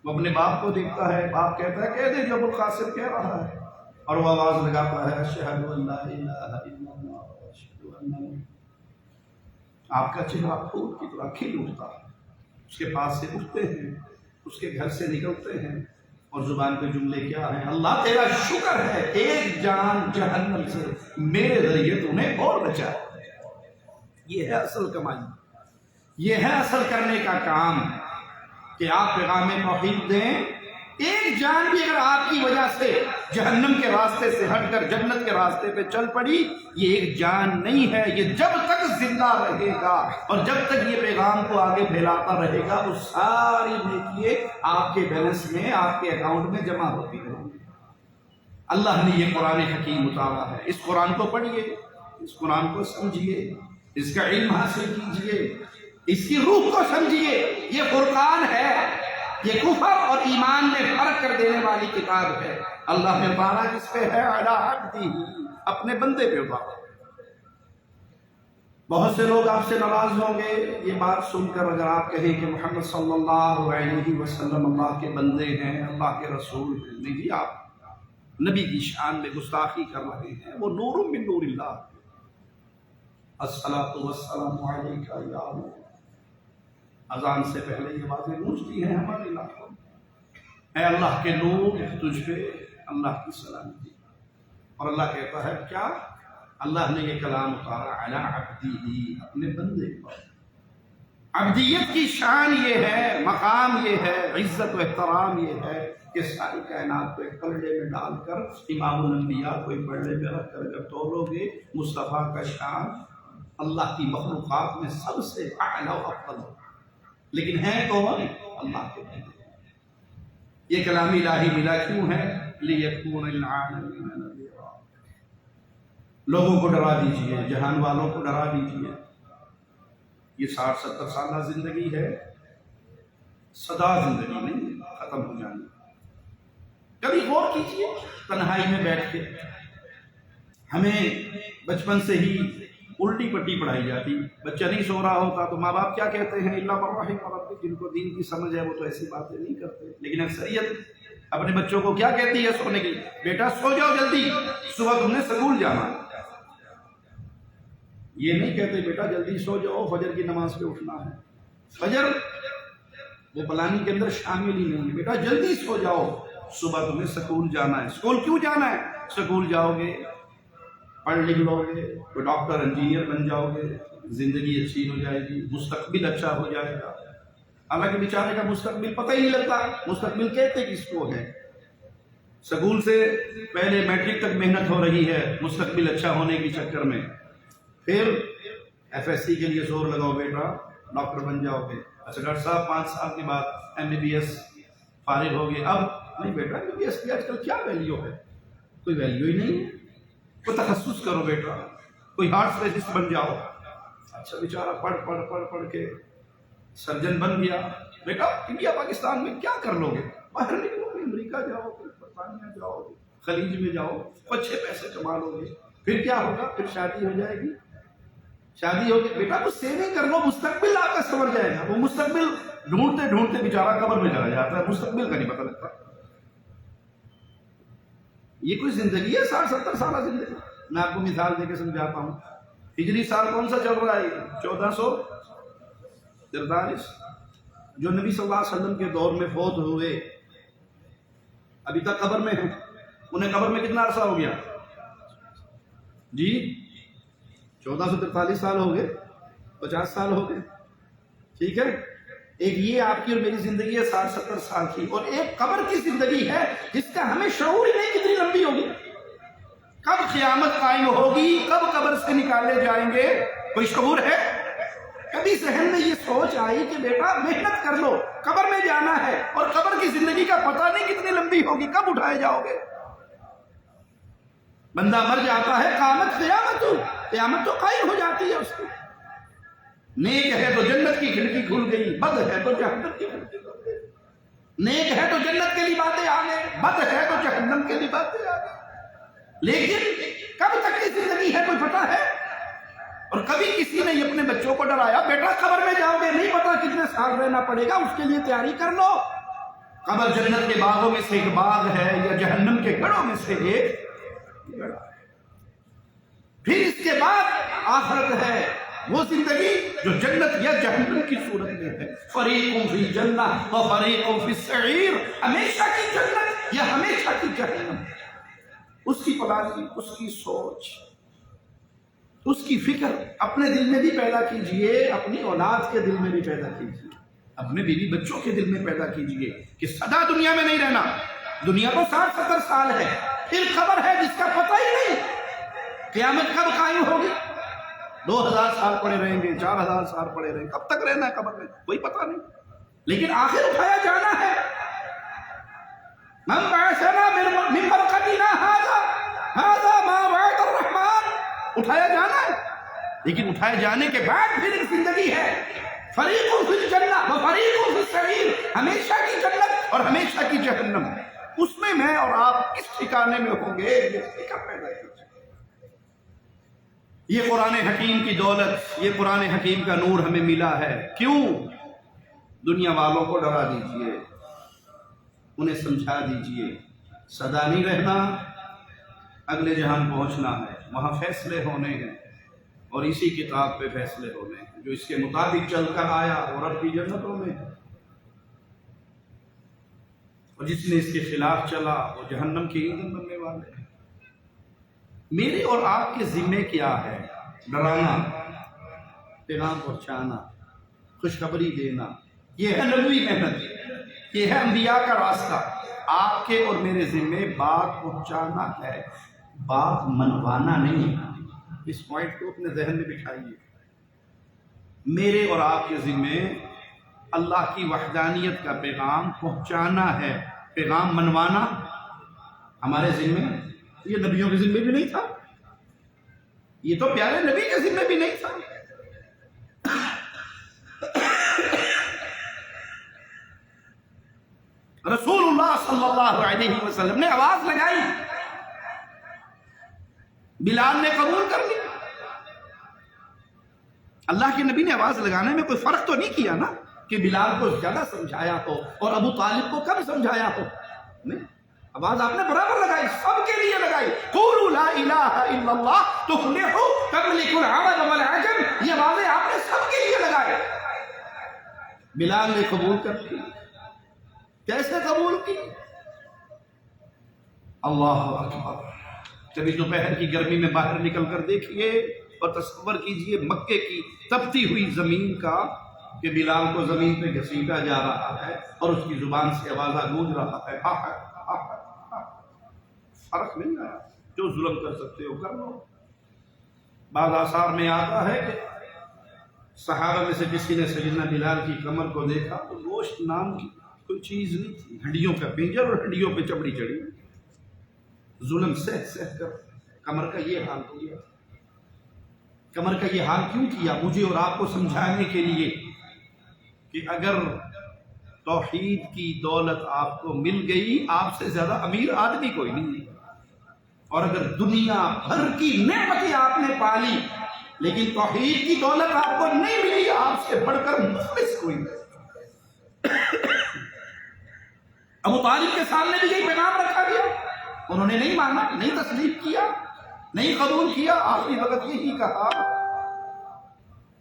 وہ اپنے باپ کو دیکھتا ہے، باپ کہتا ہے کہہ دے جو ابو القاسم کہہ رہا ہے، اور وہ آواز لگاتا ہے اشہد ان لا الہ الا اللہ واشہد ان، آپ کا چہرہ پھول کی طرح کھل اٹھتا ہے، اس کے پاس سے اٹھتے ہیں، اس کے گھر سے نکلتے ہیں، اور زبان پہ جملے کیا ہیں؟ اللہ تیرا شکر ہے ایک جان جہنم سے میرے ذریعے تو نے اور بچا۔ یہ ہے اصل کمائی، یہ ہے اصل کرنے کا کام کہ آپ پیغام توحید دیں۔ ایک جان بھی اگر آپ کی وجہ سے جہنم کے راستے سے ہٹ کر جنت کے راستے پہ چل پڑی، یہ ایک جان نہیں ہے، یہ جب تک زندہ رہے گا اور جب تک یہ پیغام کو آگے پھیلاتا رہے گا وہ ساری نیکیاں آپ کے بیلنس میں، آپ کے اکاؤنٹ میں جمع ہوتی رہیں گی۔ اللہ نے یہ قرآن حکیم اتارا ہے، اس قرآن کو پڑھیے، اس قرآن کو سمجھیے، اس کا علم حاصل کیجئے، اس کی روح کو سمجھیے۔ یہ فرقان ہے، یہ کفر اور ایمان میں فرق کر دینے والی کتاب ہے۔ اللہ نے اتارا کس پہ ہے؟ علی عبدہ، اپنے بندے پہ اتارا۔ بہت سے لوگ آپ سے ناراض ہوں گے یہ بات سن کر اگر آپ کہیں کہ محمد صلی اللہ علیہ وسلم اللہ کے بندے ہیں، اللہ کے رسول ہیں۔ نہیں، آپ نبی کی شان میں گستاخی کر رہے ہیں۔ وہ نور من نور اللہ، الصلاۃ والسلام علیک یا نور۔ اذان سے پہلے یہ باتیں گونجتی ہیں ہمارے علاقوں میں، اے اللہ کے نور، تجھ پہ اللہ کی سلامتی۔ اور اللہ کہتا ہے کیا؟ اللہ نے یہ کلام اتارا علی عبدہ، اپنے بندے پر۔ عبدیت کی شان یہ ہے، مقام یہ ہے، عزت و احترام یہ ہے کہ ساری کائنات کو ایک پلڑے میں ڈال کر امام الانبیاء کو ایک پلڑے میں رکھ کر اگر تولو گے، مصطفیٰ کا شان اللہ کی مخلوقات میں سب سے اعلیٰ و افضل ہوگا۔ لیکن ہیں کون؟ اللہ کے بندے۔ یہ کلام الہی ملا کیوں ہے؟ لِيَكُونَ لِلْعَالَمِينَ نَذِيرًا۔ لوگوں کو ڈرا دیجئے، جہان والوں کو ڈرا دیجئے۔ یہ 60-70 سالہ زندگی ہے، سدا زندگی نہیں، ختم ہو جانی۔ کبھی غور کیجئے، تنہائی میں بیٹھ کے ہمیں بچپن سے ہی الٹی پٹی پڑھائی جاتی، بچہ نہیں سو رہا ہوتا تو ماں باپ کیا کہتے ہیں؟ الا من رحم ربک، جن کو دین کی سمجھ ہے وہ تو ایسی باتیں نہیں کرتے۔ لیکن اکثریت اپنے بچوں کو کیا کہتی ہے سونے کے لیے؟ بیٹا سو جاؤ جلدی، صبح تم نے سکول جانا۔ یہ نہیں کہتے بیٹا جلدی سو جاؤ، فجر کی نماز پہ اٹھنا ہے۔ فجر وہ پلاننگ کے اندر شامل ہی نہیں ہے۔ بیٹا جلدی سو جاؤ، صبح تمہیں سکول جانا ہے۔ سکول کیوں جانا ہے؟ سکول جاؤ گے، پڑھ لکھ لو گے، کوئی ڈاکٹر انجینئر بن جاؤ گے، زندگی اچھی ہو جائے گی، مستقبل اچھا ہو جائے گا۔ حالانکہ بیچارے کا مستقبل پتہ ہی نہیں لگتا، مستقبل کہتے کس کو ہے؟ سکول سے پہلے میٹرک تک محنت ہو رہی ہے مستقبل اچھا ہونے کے چکر میں، پھر ایف ایس سی کے لیے زور لگاؤ بیٹا ڈاکٹر بن جاؤ گے۔ اچھا ڈاکٹر صاحب 5 سال کے بعد ایم بی بی ایس فارغ ہو گئے، اب نہیں بیٹا ایم بی بی ایس کی آج کل کیا ویلیو ہے؟ کوئی ویلیو ہی نہیں ہے۔ کوئی تخصص کرو بیٹا، کوئی ہارٹ اسپیشلسٹ بن جاؤ۔ اچھا بیچارہ پڑھ کے سرجن بن گیا۔ بیٹا انڈیا پاکستان میں کیا کر لو گے؟ باہر نکلو گے، امریکہ جاؤ گے، برطانیہ جاؤ گے، خلیج میں جاؤ، اچھے پیسے کما لو گے، پھر کیا ہوگا؟ پھر شادی ہو جائے گی، شادی ہوگی۔ بیٹا کچھ سیونگ کر لو، مستقبل آپ کا سنور جائے گا۔ وہ مستقبل ڈھونڈتے ڈھونڈتے بیچارہ قبر میں چلا جاتا ہے، مستقبل کا نہیں پتہ لگتا۔ یہ کوئی زندگی ہے 60-70 سالہ زندگی؟ میں آپ کو مثال دے کے سمجھاتا ہوں۔ ہجری سال کون سا چل رہا ہے؟ 1443۔ جو نبی صلی اللہ علیہ وسلم کے دور میں فوت ہوئے ابھی تک قبر میں ہیں، انہیں قبر میں کتنا عرصہ ہو گیا جی؟ 1443 سال ہو گئے، 50 سال ہو گئے، ٹھیک ہے۔ ایک یہ آپ کی اور میری زندگی ہے 60-70 سال کی، اور ایک قبر کی زندگی ہے جس کا ہمیں شعور ہی نہیں کتنی لمبی ہوگی، کب قیامت قائم ہوگی، کب قبر سے نکالے جائیں گے، کوئی شعور ہے؟ کبھی ذہن میں یہ سوچ آئی کہ بیٹا محنت کر لو، قبر میں جانا ہے، اور قبر کی زندگی کا پتہ نہیں کتنی لمبی ہوگی، کب اٹھائے جاؤ گے؟ بندہ مر جاتا ہے، قیامت تو قائم ہو جاتی ہے اس کی۔ نیک ہے تو جنت کی کھڑکی کھل گئی، بد ہے تو جہنم کی کھڑکی کھل گئی۔ نیک ہے تو جنت کے لیے باتیں آ گئے، بد ہے تو جہنم کے لیے باتیں آ گئی۔ لیکن کب تک کی زندگی ہے کوئی پتہ ہے؟ اور کبھی کسی نے اپنے بچوں کو ڈرایا بیٹا قبر میں جاؤ گے، نہیں پتا کتنے سال رہنا پڑے گا، اس کے لیے تیاری کر لو۔ قبر جنت کے باغوں میں سے ایک باغ ہے یا جہنم کے گڑھوں میں سے ایک گڑھا ہے۔ پھر اس کے بعد آخرت ہے، وہ زندگی جو جنت یا جہنم کی صورت میں ہے. فریق فی الجنہ و فریق فی السعیر، ہمیشہ کی جنت یا ہمیشہ کی جہنم. اس کی پلاننگ، اس کی سوچ، اس کی فکر اپنے دل میں بھی پیدا کیجئے، اپنی اولاد کے دل میں بھی پیدا کیجئے، اپنے بیوی بچوں کے دل میں پیدا کیجئے کہ سدا دنیا میں نہیں رہنا. دنیا تو 60-70 سال ہے، پھر خبر ہے جس کا پتہ ہی نہیں قیامت کب قائم ہوگی. 2000 سال پڑے رہیں گے، 4000 سال پڑے رہیں گے، کب تک رہنا ہے قبر میں کوئی پتہ نہیں. لیکن آخر اٹھایا جانا ہے. من بعثنا من مرقدنا هذا ما وعد الرحمن. اٹھایا جانا ہے، لیکن اٹھائے جانے کے بعد پھر ایک زندگی ہے. فریق فی الجنہ و فریق فی السعیر، ہمیشہ کی جنت اور ہمیشہ کی جہنم. اس میں میں اور آپ کس ٹھکانے میں ہوں گے، یہ فکر پیدا کیجیے. یہ قرآن حکیم کی دولت، یہ قرآن حکیم کا نور ہمیں ملا ہے. کیوں؟ دنیا والوں کو ڈرا دیجئے، انہیں سمجھا دیجئے سدا نہیں رہنا، اگلے جہان پہنچنا ہے، وہاں فیصلے ہونے ہیں اور اسی کتاب پہ فیصلے ہونے ہیں. جو اس کے مطابق چل کر آیا وہ رب کی جنتوں میں ہے، اور جس نے اس کے خلاف چلا وہ جہنم کی ایندھن بننے والے ہیں. میرے اور آپ کے ذمے کیا ہے؟ ڈرانا، پیغام پہنچانا، خوشخبری دینا. یہ ہے نبوی محنت، یہ ہے انبیاء کا راستہ. آپ کے اور میرے ذمے بات پہنچانا ہے، بات منوانا نہیں. اس پوائنٹ کو اپنے ذہن میں بٹھائیے. میرے اور آپ کے ذمے اللہ کی وحدانیت کا پیغام پہنچانا ہے، پیغام منوانا ہمارے ذمے. یہ نبیوں کے ذمے بھی نہیں تھا، یہ تو پیارے نبی کے ذمے بھی نہیں تھا. رسول اللہ صلی اللہ علیہ وسلم نے آواز لگائی، بلال نے قبول کر لی. اللہ کے نبی نے آواز لگانے میں کوئی فرق تو نہیں کیا نا کہ بلال کو زیادہ سمجھایا ہو اور ابو طالب کو کم سمجھایا ہو. نہیں، آواز آپ نے برابر لگائی، سب کے لیے لگائی. قولوا لا الہ الا اللہ تفلحوا تملک العرب والعجم. یہ آوازیں آپ نے سب کے لیے لگائی. بلال نے قبول کر لی. کیسے قبول کی؟ اللہ اکبر. کبھی دوپہر کی گرمی میں باہر نکل کر دیکھیے اور تصور کیجئے مکے کی تپتی ہوئی زمین کا کہ بلال کو زمین پہ گھسیٹا جا رہا ہے اور اس کی زبان سے آوازہ گونج رہا ہے. فرق نہیں آیا. جو ظلم کر سکتے ہو کر لو. بعض آثار میں آتا ہے کہ صحابہ میں سے کسی نے سیدنا بلال کی کمر کو دیکھا تو گوشت نام کی کوئی چیز نہیں تھی، ہڈیوں کا پنجر اور ہڈیوں پہ چمڑی چڑھی. ظلم سہ سہ کر کمر کا یہ حال کیا. کمر کا یہ حال کیوں کیا؟ مجھے اور آپ کو سمجھانے کے لیے کہ اگر توحید کی دولت آپ کو مل گئی، آپ سے زیادہ امیر آدمی کوئی نہیں. اور اگر دنیا بھر کی نعمتیں آپ نے پالی لیکن توحید کی دولت آپ کو نہیں ملی، آپ سے بڑھ کر مفلس کوئی نہیں. ابو طالب کے سامنے بھی یہی پیغام رکھا گیا، انہوں نے نہیں مانا، نہیں تسلیم کیا، نہیں قبول کیا. آخری وقت یہی کہا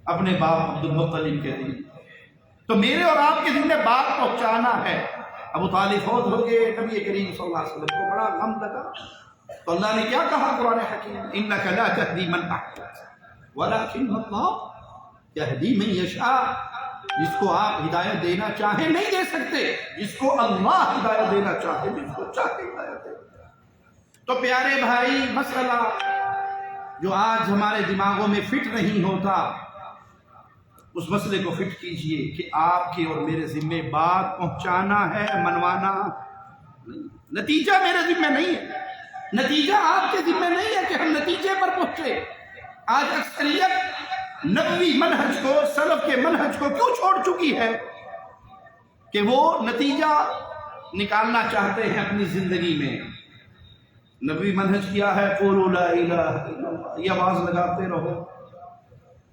اپنے باپ عبد المطلب کے لیے. تو میرے اور آپ کے ذمہ بات پہنچانا ہے. ابو طالب فوت ہو گئے، نبی کریم صلی اللہ علیہ وسلم کو بڑا غم لگا. تو اللہ نے کیا کہا قرآن حکیم؟ انک لا تہدی من احببت ولکن اللہ یہدی من یشاء. جس کو آپ ہدایت دینا چاہیں نہیں دے سکتے، جس کو اللہ ہدایت دینا چاہے، جس کو چاہے ہدایت دے. تو پیارے بھائی، مسئلہ جو آج ہمارے دماغوں میں فٹ نہیں ہوتا، اس مسئلے کو فٹ کیجئے کہ آپ کے اور میرے ذمہ بات پہنچانا ہے، منوانا. نتیجہ میرے ذمہ نہیں ہے، نتیجہ آپ کے ذمہ نہیں ہے کہ ہم نتیجے پر پہنچے. آج اکثریت نبوی منہج کو، سلف کے منہج کو کیوں چھوڑ چکی ہے کہ وہ نتیجہ نکالنا چاہتے ہیں اپنی زندگی میں. نبوی منہج کیا ہے؟ قولوا لا الہ الا اللہ. یہ آواز لگاتے رہو.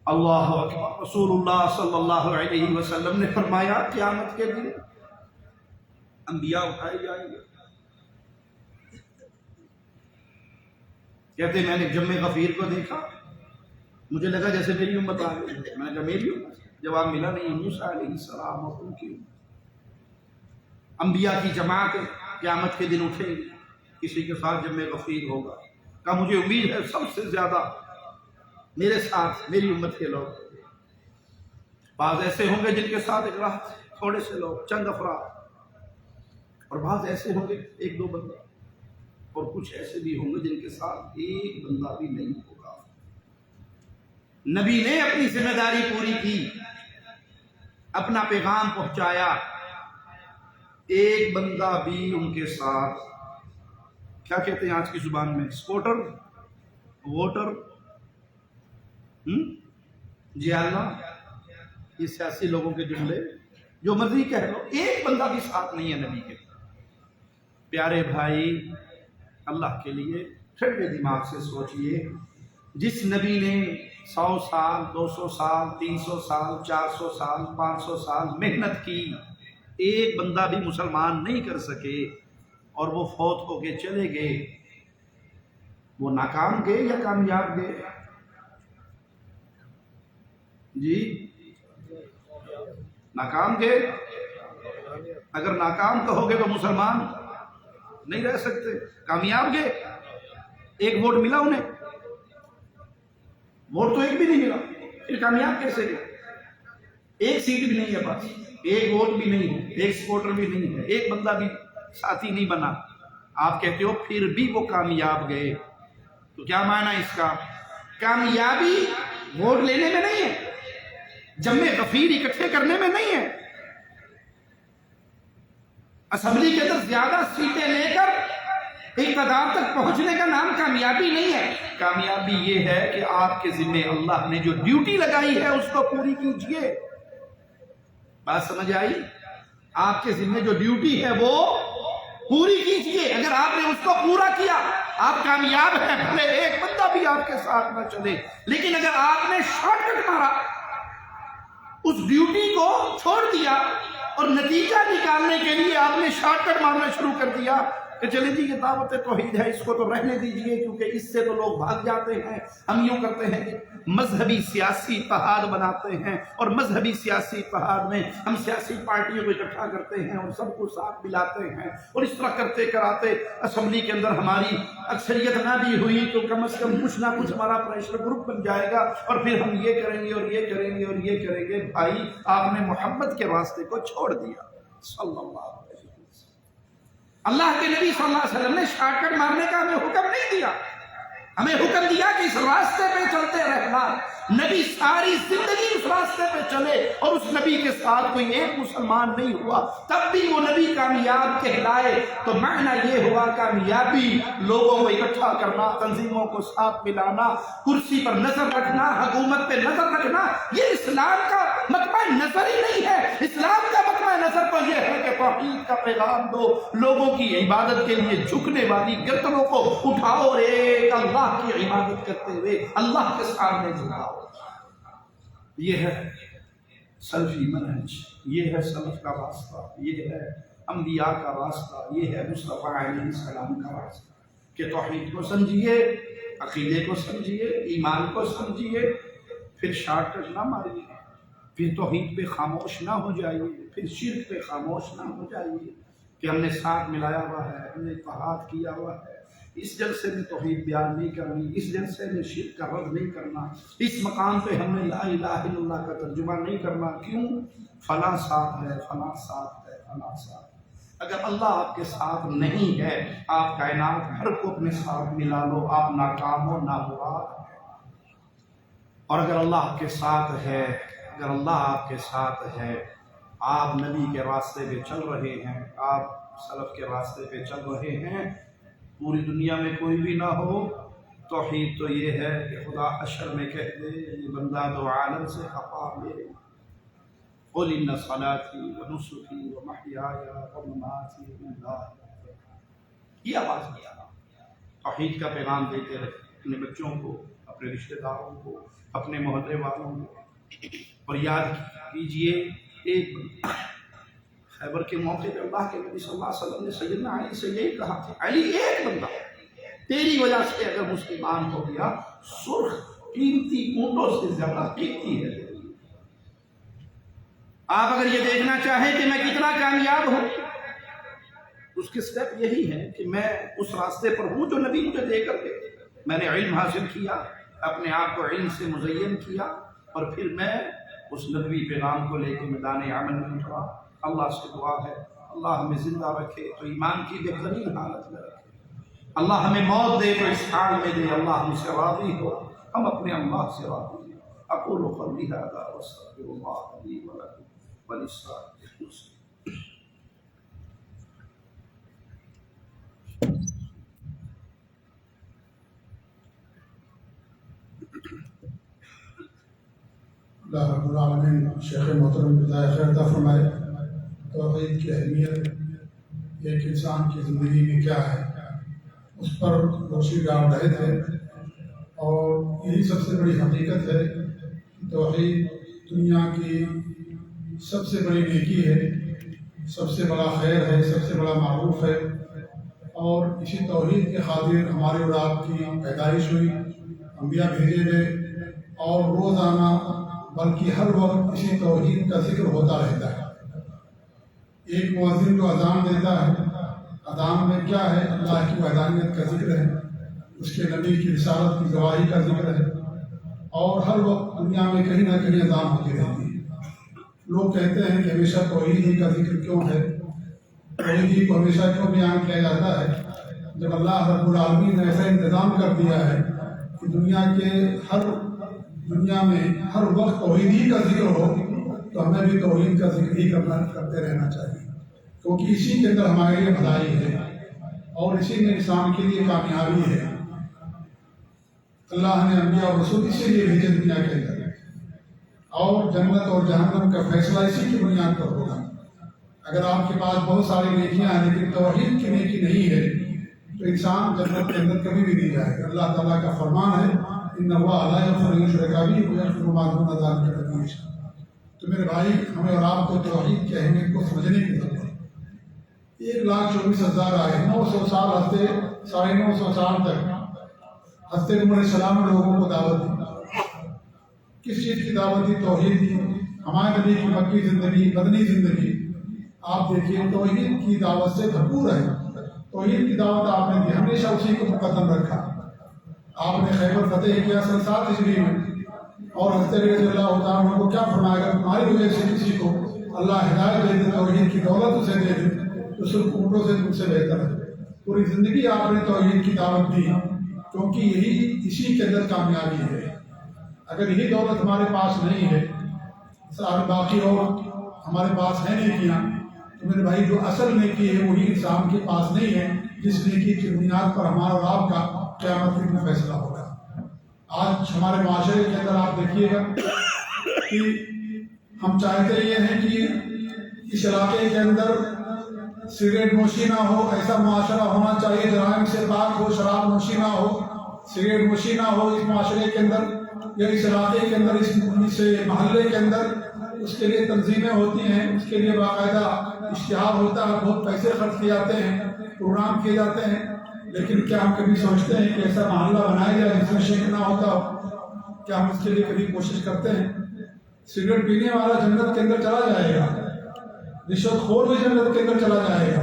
اللہ اکبر. رسول اللہ صلی اللہ علیہ وسلم نے فرمایا قیامت کے دن انبیاء اٹھائے جائیں گے. کہتے میں نے جم غفیر کو دیکھا، مجھے لگا جیسے میری امت آ گئی، میں نے کہا میری امت؟ جواب ملا نہیں، موسیٰ علیہ السلام اور ان کی انبیاء کی جماعت قیامت کے دن اٹھے گی، کسی کے ساتھ جب میں غفیر ہوگا، کہا مجھے امید ہے سب سے زیادہ میرے ساتھ میری امت کے لوگ، بعض ایسے ہوں گے جن کے ساتھ ایک راہ تھوڑے سے لوگ، چند افراد، اور بعض ایسے ہوں گے ایک دو بندہ، اور کچھ ایسے بھی ہوں گے جن کے ساتھ ایک بندہ بھی نہیں ہوگا۔ نبی نے اپنی ذمہ داری پوری کی، اپنا پیغام پہنچایا، ایک بندہ بھی ان کے ساتھ، کیا کہتے ہیں آج کی زبان میں، سپورٹر، ووٹر، جی اللہ، یہ سیاسی لوگوں کے جملے جو مرضی کہہ لو، ایک بندہ بھی ساتھ نہیں ہے نبی کے۔ پیارے بھائی، اللہ کے لیے ٹھنڈے دماغ سے سوچئے، جس نبی نے 100 سال 200 سال 300 سال 400 سال 500 سال محنت کی، ایک بندہ بھی مسلمان نہیں کر سکے، اور وہ فوت ہو کے چلے گئے، وہ ناکام گئے یا کامیاب گئے؟ جی ناکام گئے۔ اگر ناکام کہو گے تو مسلمان نہیں رہ سکتے۔ کامیاب گئے، ایک ووٹ ملا انہیں، ووٹ تو ایک بھی نہیں ملا، پھر کامیاب کیسے گئے؟ ایک سیٹ بھی نہیں ہے پاس، ایک ووٹ بھی نہیں ہے، ایک سپورٹر بھی نہیں ہے، ایک بندہ بھی ساتھی نہیں بنا، آپ کہتے ہو پھر بھی وہ کامیاب گئے، تو کیا معنی اس کا؟ کامیابی ووٹ لینے میں نہیں ہے، جمع غفیر اکٹھے کرنے میں نہیں ہے، اسمبلی کے اندر زیادہ سیٹیں لے کر اقتدار تک پہنچنے کا نام کامیابی نہیں ہے۔ کامیابی یہ ہے کہ آپ کے ذمہ اللہ نے جو ڈیوٹی لگائی ہے اس کو پوری کیجئے۔ بات سمجھ آئی؟ آپ کے ذمہ جو ڈیوٹی ہے وہ پوری کیجئے، اگر آپ نے اس کو پورا کیا آپ کامیاب ہیں، بھلے ایک بندہ بھی آپ کے ساتھ نہ چلے، لیکن اگر آپ نے شارٹ کٹ مارا، اس ڈیوٹی کو چھوڑ دیا اور نتیجہ نکالنے کے لیے آپ نے شارٹ کٹ مارنا شروع کر دیا کہ چلیں جی یہ دعوت توحید ہے، اس کو تو رہنے دیجئے کیونکہ اس سے تو لوگ بھاگ جاتے ہیں، ہم یوں کرتے ہیں کہ مذہبی سیاسی اتحاد بناتے ہیں، اور مذہبی سیاسی اتحاد میں ہم سیاسی پارٹیوں کو اکٹھا کرتے ہیں اور سب کو ساتھ ملاتے ہیں، اور اس طرح کرتے کراتے اسمبلی کے اندر ہماری اکثریت نہ بھی ہوئی تو کم از کم کچھ نہ کچھ ہمارا پریشر گروپ بن جائے گا، اور پھر ہم یہ کریں گے اور یہ کریں گے اور یہ کریں گے۔ بھائی آپ نے محمد کے راستے کو چھوڑ دیا صلی اللہ علیہ وسلم۔ اللہ کے نبی صلی اللہ علیہ وسلم نے شارٹ کٹ مارنے کا ہمیں حکم نہیں دیا، ہمیں حکم دیا کہ اس راستے پہ چلتے رہنا۔ نبی ساری زندگی اس راستے پہ چلے اور اس نبی کے ساتھ کوئی ایک مسلمان نہیں ہوا، تب بھی وہ نبی کامیاب کہلائے۔ تو معنی یہ ہوا کامیابی لوگوں کو اکٹھا کرنا، تنظیموں کو ساتھ ملانا، کرسی پر نظر رکھنا، حکومت پہ نظر رکھنا، یہ اسلام کا مقبہ نظر ہی نہیں ہے۔ اسلام کا مقبہ نظر تو یہ ہے کہ توحید کا پیغام دو، لوگوں کی عبادت کے لیے جھکنے والی گردنوں کو اٹھاؤ اور ایک اللہ کی عبادت کرتے ہوئے اللہ کے سامنے جھکاؤ۔ یہ ہے سلفی منہج، یہ ہے سلف کا راستہ، یہ ہے انبیاء کا راستہ، یہ ہے مصطفیٰ علیہ السلام کا راستہ کہ توحید کو سمجھیے، عقیدے کو سمجھیے، ایمان کو سمجھیے، پھر شارٹ کٹ نہ ماریے، پھر توحید پہ خاموش نہ ہو جائیے، پھر شرک پہ خاموش نہ ہو جائیے کہ ہم نے ساتھ ملایا ہوا ہے، ہم نے اتحاد کیا ہوا ہے، اس جلسے میں توحید بیان نہیں کرنی، اس جلسے میں شرک کا رد نہیں کرنا، اس مقام پہ ہم نے لا الہ الا اللہ کا ترجمہ نہیں کرنا۔ کیوں؟ فلاں ساتھ ہے، فلاں ساتھ ہے، فلاں ساتھ ہے۔ اگر اللہ آپ کے ساتھ نہیں ہے، آپ کائنات بھر کو اپنے ساتھ ملا لو، آپ ناکام ہو، نامراد ہیں۔ اور اگر اللہ آپ کے ساتھ ہے، اگر اللہ آپ کے ساتھ ہے، آپ نبی کے راستے پہ چل رہے ہیں، آپ سلف کے راستے پہ چل رہے ہیں، پوری دنیا میں کوئی بھی نہ ہو، توحید تو یہ ہے کہ خدا حشر میں کہہ دے یہ بندہ دو عالم سے خفا میرے، قل ان صلاتی ونسکی ومحیای ومماتی للہ، یہ آواز دیا۔ توحید کا پیغام دیتے رہے اپنے بچوں کو، اپنے رشتہ داروں کو، اپنے محلے والوں کو، اور یاد کیجئے ایک خیبر کے موقع پہ اللہ کے نبی صلی اللہ علیہ وسلم نے سیدنا علی سے یہی کہا تھا، علی ایک بندہ تیری وجہ سے اگر مسلمان ہو گیا، سرخ قیمتی اونٹوں سے زیادہ قیمتی ہے۔ آپ اگر یہ دیکھنا چاہیں کہ میں کتنا کامیاب ہوں، اس کے سٹیپ یہی ہے کہ میں اس راستے پر ہوں جو نبی مجھے دے کر کے، میں نے علم حاصل کیا، اپنے آپ کو علم سے مزین کیا، اور پھر میں اس نبوی پیغام کو لے کے میدان عمل میں اترا۔ اللہ سے دعا ہے اللہ ہمیں زندہ رکھے تو ایمان کی بہترین حالت میں رکھے، اللہ ہمیں موت دے تو اس حال میں دے، اللہ ہم سے راضی ہو، ہم اپنے اللہ سے راضی ہیں۔ اقول قولی ھذا واستغفر اللہ لی ولکم ولسائر المسلمین۔ اللہ رب العالمین شیخ محترم جزائے خیر عطا فرمائے۔ توحید کی اہمیت ایک انسان کی زندگی میں کیا ہے اس پر روشنی ڈال رہے تھے، اور یہی سب سے بڑی حقیقت ہے کہ توحید دنیا کی سب سے بڑی نیکی ہے، سب سے بڑا خیر ہے، سب سے بڑا معروف ہے، اور اسی توحید کے خاطر ہمارے اور آپ کی پیدائش ہوئی، انبیاء بھیجے گئے، اور روزانہ بلکہ ہر وقت اسی توحید کا ذکر ہوتا رہتا ہے۔ ایک مؤذن جو اذان دیتا ہے، اذان میں کیا ہے؟ اللہ کی وحدانیت کا ذکر ہے، اس کے نبی کی رسالت کی گواہی کا ذکر ہے، اور ہر وقت دنیا میں کہیں نہ کہیں اذان ہوتی رہتی ہے۔ لوگ کہتے ہیں کہ ہمیشہ توحید ہی کا ذکر کیوں ہے، توحید ہی کو ہمیشہ کیوں بیان کیا جاتا ہے، جب اللہ رب العالمین نے ایسا انتظام کر دیا ہے کہ دنیا میں ہر وقت توحید ہی کا ذکر ہو، تو ہمیں بھی توحید کا ذکر ہی کرتے رہنا چاہیے، کیونکہ اسی کے اندر ہمارے لیے بھلائی ہے، اور اسی میں انسان کے لیے کامیابی ہے۔ اللہ نے انبیاء اور رسول اسی لیے بھیجے دنیا کے اندر، اور جنت اور جہنم کا فیصلہ اسی کی بنیاد پر ہوگا۔ اگر آپ کے پاس بہت ساری نیکیاں ہیں لیکن توحید کی نیکی نہیں ہے تو انسان جنت کے اندر کبھی بھی نہیں جائے گا۔ اللہ تعالیٰ کا فرمان ہے ان اللہ لا یغفر ان یشرک به ویغفر ما دون ذلک لمن یشاء۔ تو میرے بھائی، ہمیں اور آپ کو توحید کی اہمیت کو سمجھنے کی ضرورت ہے۔ 1,24,000 آئے، 900 سال ہفتے، 950 سال تک حضرت نوح علیہ السلام نے لوگوں کو دعوت دی۔ کس چیز کی دعوت دی؟ توحید دی۔ ہمارے نبی کی مکی زندگی، مدنی زندگی آپ دیکھیے توحید کی دعوت سے بھرپور ہے۔ توحید کی دعوت آپ نے دی، ہمیشہ اسی کو مقدم رکھا۔ آپ نے خیبر فتح کیا 7 ہجری میں، اور حضرت علی رضی اللہ تعالیٰ عنہ کو کیا فرمایا گا؟ تمہاری وجہ سے کسی کو اللہ ہدایت دے دے، توحید کی دولت اسے دے دے تو صرف اونٹوں سے تم سے بہتر ہے۔ پوری زندگی آپ نے توحید کی دعوت دی، کیونکہ اسی کے اندر کامیابی ہے۔ اگر یہی دولت ہمارے پاس نہیں ہے، باقی اور ہمارے پاس ہے نیکیاں، تو میرے بھائی جو اصل نیکی ہے وہی انسان کے پاس نہیں ہے، جس نیکی کی بنیاد پر ہمارا اور آپ کا قیامت کے دن فیصلہ ہوگا۔ آج ہمارے معاشرے کے اندر آپ دیکھیے گا کہ ہم چاہتے یہ ہیں کہ اس علاقے کے اندر سگریٹ نوشی نہ ہو، ایسا معاشرہ ہونا چاہیے جرائم سے پاک ہو، شراب نوشی نہ ہو، سگریٹ نوشی نہ ہو اس معاشرے کے اندر یا اس علاقے کے اندر، اس محلے کے اندر۔ اس کے لیے تنظیمیں ہوتی ہیں، اس کے لیے باقاعدہ اشتہار ہوتا ہے، بہت پیسے خرچ کیے جاتے ہیں، پروگرام کیے جاتے ہیں، لیکن کیا ہم کبھی سوچتے ہیں کہ ایسا محلہ بنایا جائے جس میں شرک نہ ہوتا ہو؟ کیا ہم اس کے لیے کبھی کوشش کرتے ہیں؟ سگریٹ پینے والا جنت کے اندر چلا جائے گا، رشوت خور بھی جنت کے اندر چلا جائے گا،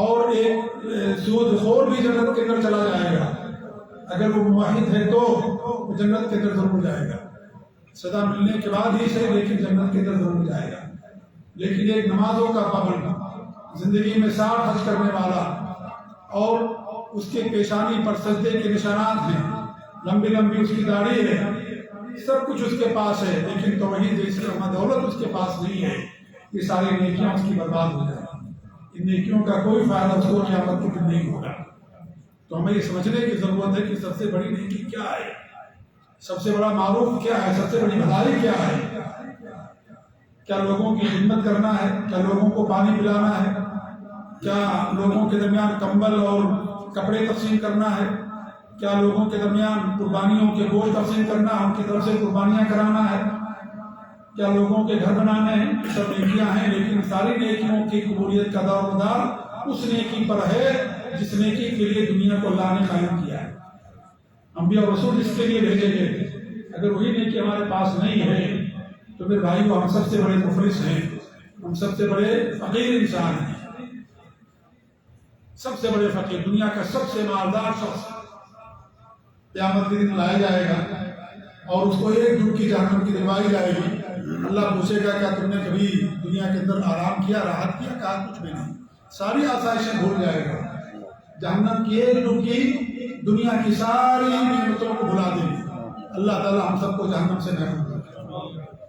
اور ایک سود خور بھی جنت کے اندر چلا جائے گا۔ اگر وہ موحد ہے تو وہ جنت کے اندر ضرور جائے گا، سزا ملنے کے بعد ہی صحیح، لیکن جنت کے اندر ضرور جائے گا۔ لیکن ایک نمازوں کا پابند، زندگی میں 60 حج کرنے والا، اور اس کے پیشانی پر سجدے کے نشانات ہیں، لمبی لمبی اس کی داڑھی ہے، سب کچھ اس کے پاس ہے، لیکن توحید جیسی دولت اس کے پاس نہیں ہے، یہ ساری نیکیاں اس کی برباد ہو جائیں۔ ان نیکیوں کا کوئی فائدہ اس کو قیامت کے دن نہیں ہوگا۔ تو ہمیں یہ سمجھنے کی ضرورت ہے کہ سب سے بڑی نیکی کیا ہے، سب سے بڑا معروف کیا ہے، سب سے بڑی بھلائی کیا ہے۔ کیا لوگوں کی خدمت کرنا ہے؟ کیا لوگوں کو پانی پلانا ہے؟ کیا لوگوں کے درمیان کمبل اور کپڑے تقسیم کرنا ہے؟ کیا لوگوں کے درمیان قربانیوں کے گوشت تقسیم کرنا ہے، ان کی طرف سے قربانیاں کرانا ہے؟ کیا لوگوں کے گھر بنانے ہیں؟ یہ سب نیکیاں ہیں، لیکن ساری نیکیوں کی قبولیت کا دار و مدار اس نیکی پر ہے جس نیکی کے لیے دنیا کو اللہ نے قائم کیا ہے۔ انبیاء اور رسول اس کے لیے بھیجے گئے تھے۔ اگر وہی نیکی ہمارے پاس نہیں ہے تو پھر بھائی ہم سب سے بڑے مفلس ہیں، ہم سب سے بڑے فقیر انسان ہیں، سب سے بڑے فقیر، دنیا کا سب سے مالدار شخص قیامت کے دن لایا جائے گا اور اس کو ایک دن کی جہنم کی دلوائی جائے گی۔ اللہ پوچھے گا کیا تم نے کبھی دنیا کے اندر آرام کیا، راحت کیا؟ کہا کچھ بھی نہیں، ساری آسائشیں بھول جائے گا۔ جہنم کی ایک ڈبکی دنیا کی ساری نعمتوں کو بھلا دے گی۔ اللہ تعالیٰ ہم سب کو جہنم سے محفوظ رکھے۔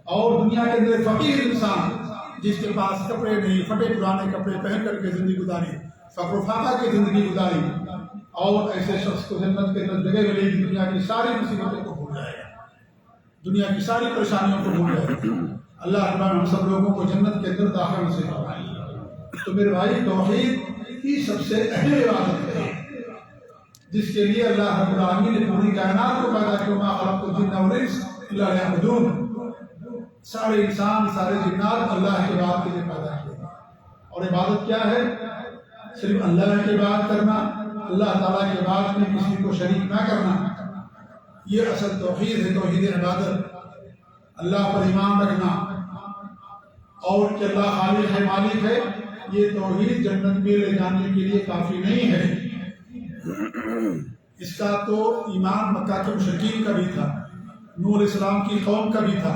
اور دنیا کے اندر فقیر انسان جس کے پاس کپڑے نہیں، پھٹے پرانے کپڑے پہن کر کے زندگی گزاری، فقر و فاقہ کی زندگی گزاری، اور ایسے شخص کو جنت کے اندر جگہ ملے گی، دنیا کی ساری مصیبتوں کو بھول جائے گا، دنیا کی ساری پریشانیوں کو بھول جائے گا۔ اللہ تعالیٰ ہم سب لوگوں کو جنت کے اندر داخل نصیب فرمائے۔ تو میرے بھائی توحید کی سب سے اہم عبادت ہے جس کے لیے اللہ رب العالمین نے پوری کائنات کو پیدا کیا، ما خلقت الجن والانس الا لیعبدون۔ سارے انسان، سارے جنات اللہ کی عبادت کے لیے پیدا کیے، اور عبادت کیا ہے؟ صرف اللہ کی عبادت کرنا، اللہ تعالیٰ کی عبادت میں کسی کو شریک نہ کرنا، یہ اصل توحید ہے، توحید عبادت۔ اللہ پر ایمان رکھنا اور کہ اللہ خالق ہے، مالک ہے، یہ توحید جنت میں لے جانے کے لیے کافی نہیں ہے۔ اس کا تو ایمان مکہ کے مشرکین کا بھی تھا، نوح علیہ السلام کی قوم کا بھی تھا،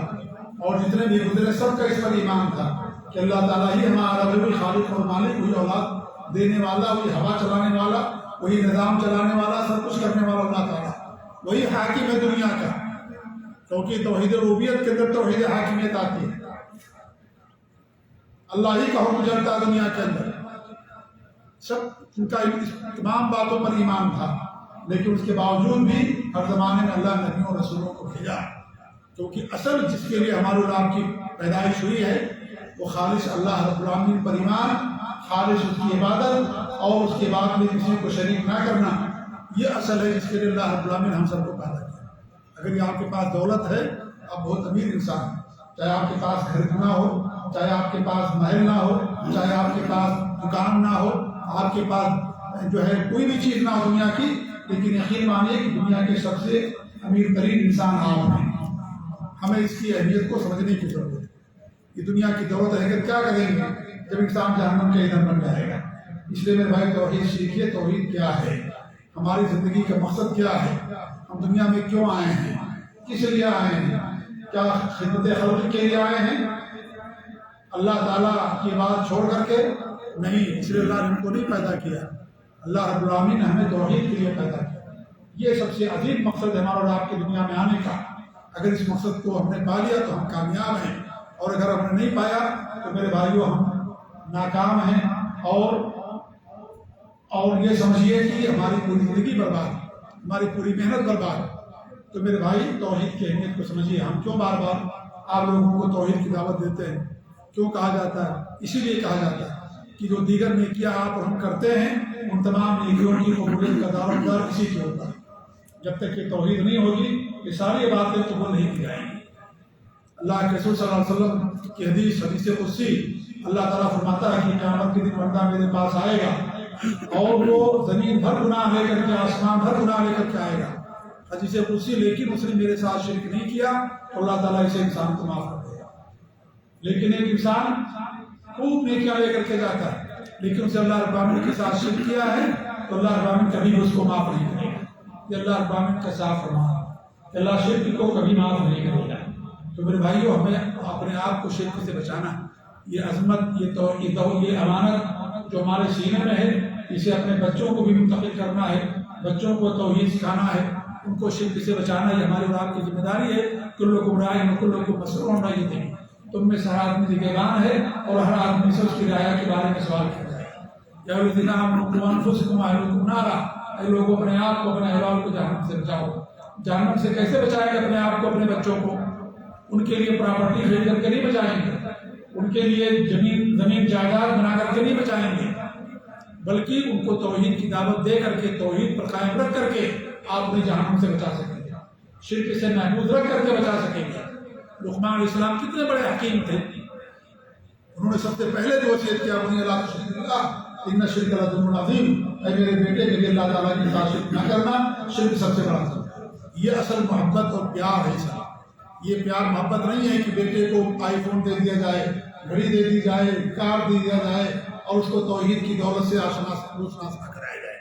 اور جتنے بھی گزرے سب کا اس پر ایمان تھا کہ اللہ تعالیٰ ہی ہمارا وہی خالق اور مالک، وہی اولاد دینے والا، وہی ہوا چلانے والا، وہی نظام چلانے والا، سب کچھ کرنے والا اللہ تعالیٰ، وہی حاکم ہے دنیا کا، کیونکہ توحید ربوبیت کے اندر توحید حاکمیت آتی ہے، اللہ ہی کا حکم چلتا ہے دنیا کے اندر۔ سب ان کا تمام باتوں پر ایمان تھا، لیکن اس کے باوجود بھی ہر زمانے میں اللہ نبیوں اور رسولوں کو بھیجا، کیونکہ اصل جس کے لیے ہمارے آپ کی پیدائش ہوئی ہے وہ خالص اللہ رب العالمین پر ایمان، خالص اس کی عبادت، اور اس کے بعد میں کسی کو شریک نہ کرنا، یہ اصل ہے جس کے لیے اللہ رب العالمین ہم سب کو پیدا کیا۔ اگر یہ آپ کے پاس دولت ہے، آپ بہت امیر انسان ہیں، چاہے آپ کے پاس گھر نہ ہو، چاہے آپ کے پاس محل نہ ہو، چاہے آپ کے پاس دکان نہ ہو، آپ کے پاس جو ہے کوئی بھی چیز نہ ہو دنیا کی، لیکن یقین مانیے کہ دنیا کے سب سے امیر ترین انسان آپ ہیں۔ ہمیں اس کی اہمیت کو سمجھنے کی ضرورت ہے۔ یہ دنیا کی دولت ہے کہ کیا کریں گے جب انسان جہنم کے ایندھن بن جائے گا؟ اس لیے میرے بھائی توحید سیکھیے، توحید کیا ہے، ہماری زندگی کا مقصد کیا ہے، ہم دنیا میں کیوں آئے ہیں، کس لیے آئے ہیں، کیا خدمت خلق کے لیے آئے ہیں؟ اللہ تعالیٰ کی بات چھوڑ کر کے نہیں، اس لیے اللہ نے ہم کو نہیں پیدا کیا، اللہ رب العالمین نے ہمیں توحید کے لیے پیدا کیا۔ یہ سب سے عظیم مقصد ہے ہمارا اور آپ کی دنیا میں آنے کا۔ اگر اس مقصد کو ہم نے پا لیا تو ہم کامیاب ہیں، اور اگر ہم نے نہیں پایا تو میرے بھائیوں ہم ناکام ہیں، اور یہ سمجھیے کہ ہماری پوری زندگی برباد، ہماری پوری محنت برباد۔ تو میرے بھائی توحید کی اہمیت کو سمجھیے۔ ہم کیوں بار بار آپ لوگوں کو توحید کی دعوت دیتے ہیں؟ کیوں کہا جاتا ہے؟ اسی لیے کہا جاتا ہے کہ جو دیگر نیکیاں آپ اور ہم کرتے ہیں ان تمام نیکیوں کی قبولیت کا دارومدار اسی کے ہوتا ہے۔ جب تک کہ توحید نہیں ہوگی یہ ساری باتیں قبول نہیں کی جائیں گی۔ اللہ کے رسول صلی اللہ علیہ وسلم کی حدیث قدسی، اللہ تعالیٰ فرماتا ہے کہ قیامت کے دن بندہ میرے پاس آئے گا اور وہ زمین بھر گناہ لے کر کے، آسمان بھر گناہ لے کر کے آئے گا، حدیث قدسی، لیکن اس نے میرے ساتھ شرک نہیں کیا تو اللہ تعالیٰ اسے انسان کو معاف کر دے گا۔ لیکن ایک انسان خوب نیکیاں لے کر کے جاتا ہے لیکن اسے اللہ رب العالمین کے ساتھ شرک کیا ہے تو اللہ رب العالمین کبھی اس کو معاف نہیں کرے گا۔ یہ اللہ رب العالمین کا صاف فرمان ہے کہ اللہ شرک کو کبھی معاف نہیں کرے گا۔ تو میرے بھائیوں ہمیں اپنے آپ کو شرک سے بچانا، یہ عظمت، یہ امانت جو ہمارے سینے میں ہے، اسے اپنے بچوں کو بھی منتقل کرنا ہے، بچوں کو توحید سکھانا ہے، ان کو شرک سے بچانا، یہ ہماری اور آپ کی ذمہ داری ہے۔ کلکم راع وکلکم مسئول عن رعیتہ، تم میں سے ہر آدمی نگہبان ہے اور ہر آدمی سے اس کی رعایا کے بارے میں سوال کیا جائے گا۔ یا الذین آمنوا قوا انفسکم واہلیکم نارا، اے لوگوں اپنے آپ کو، اپنے اہل کو جہنم سے بچاؤ۔ جہنم سے کیسے بچائیں گے اپنے آپ کو، اپنے بچوں کو؟ ان کے لیے پراپرٹی خرید کر کے نہیں بچائیں گے، ان کے لیے زمین جائیداد بنا کر کے نہیں بچائیں گے، بلکہ ان کو توحید کی دعوت دے کر کے، توحید پر قائم رکھ کر کے آپ انہیں جہنم سے بچا سکیں گے، شرک سے محفوظ رکھ کر کے بچا سکیں گے۔ لقمان علیہ السلام کتنے بڑے حکیم تھے، انہوں نے سب سے پہلے جو وصیت کیا بنی اللہ تشرک باللہ ان الشرک لظلم عظیم، اے میرے بیٹے میرے اللہ تعالیٰ کے ساتھ شرک نہ کرنا، شرک سب سے بڑا ظلم ہے۔ یہ اصل محبت اور پیار ہے سر. یہ پیار محبت نہیں ہے کہ بیٹے کو آئی فون دے دیا جائے، گھڑی دے دی جائے، کار دے دیا جائے اور اس کو توحید کی دولت سے آشناس نہ کرایا جائے.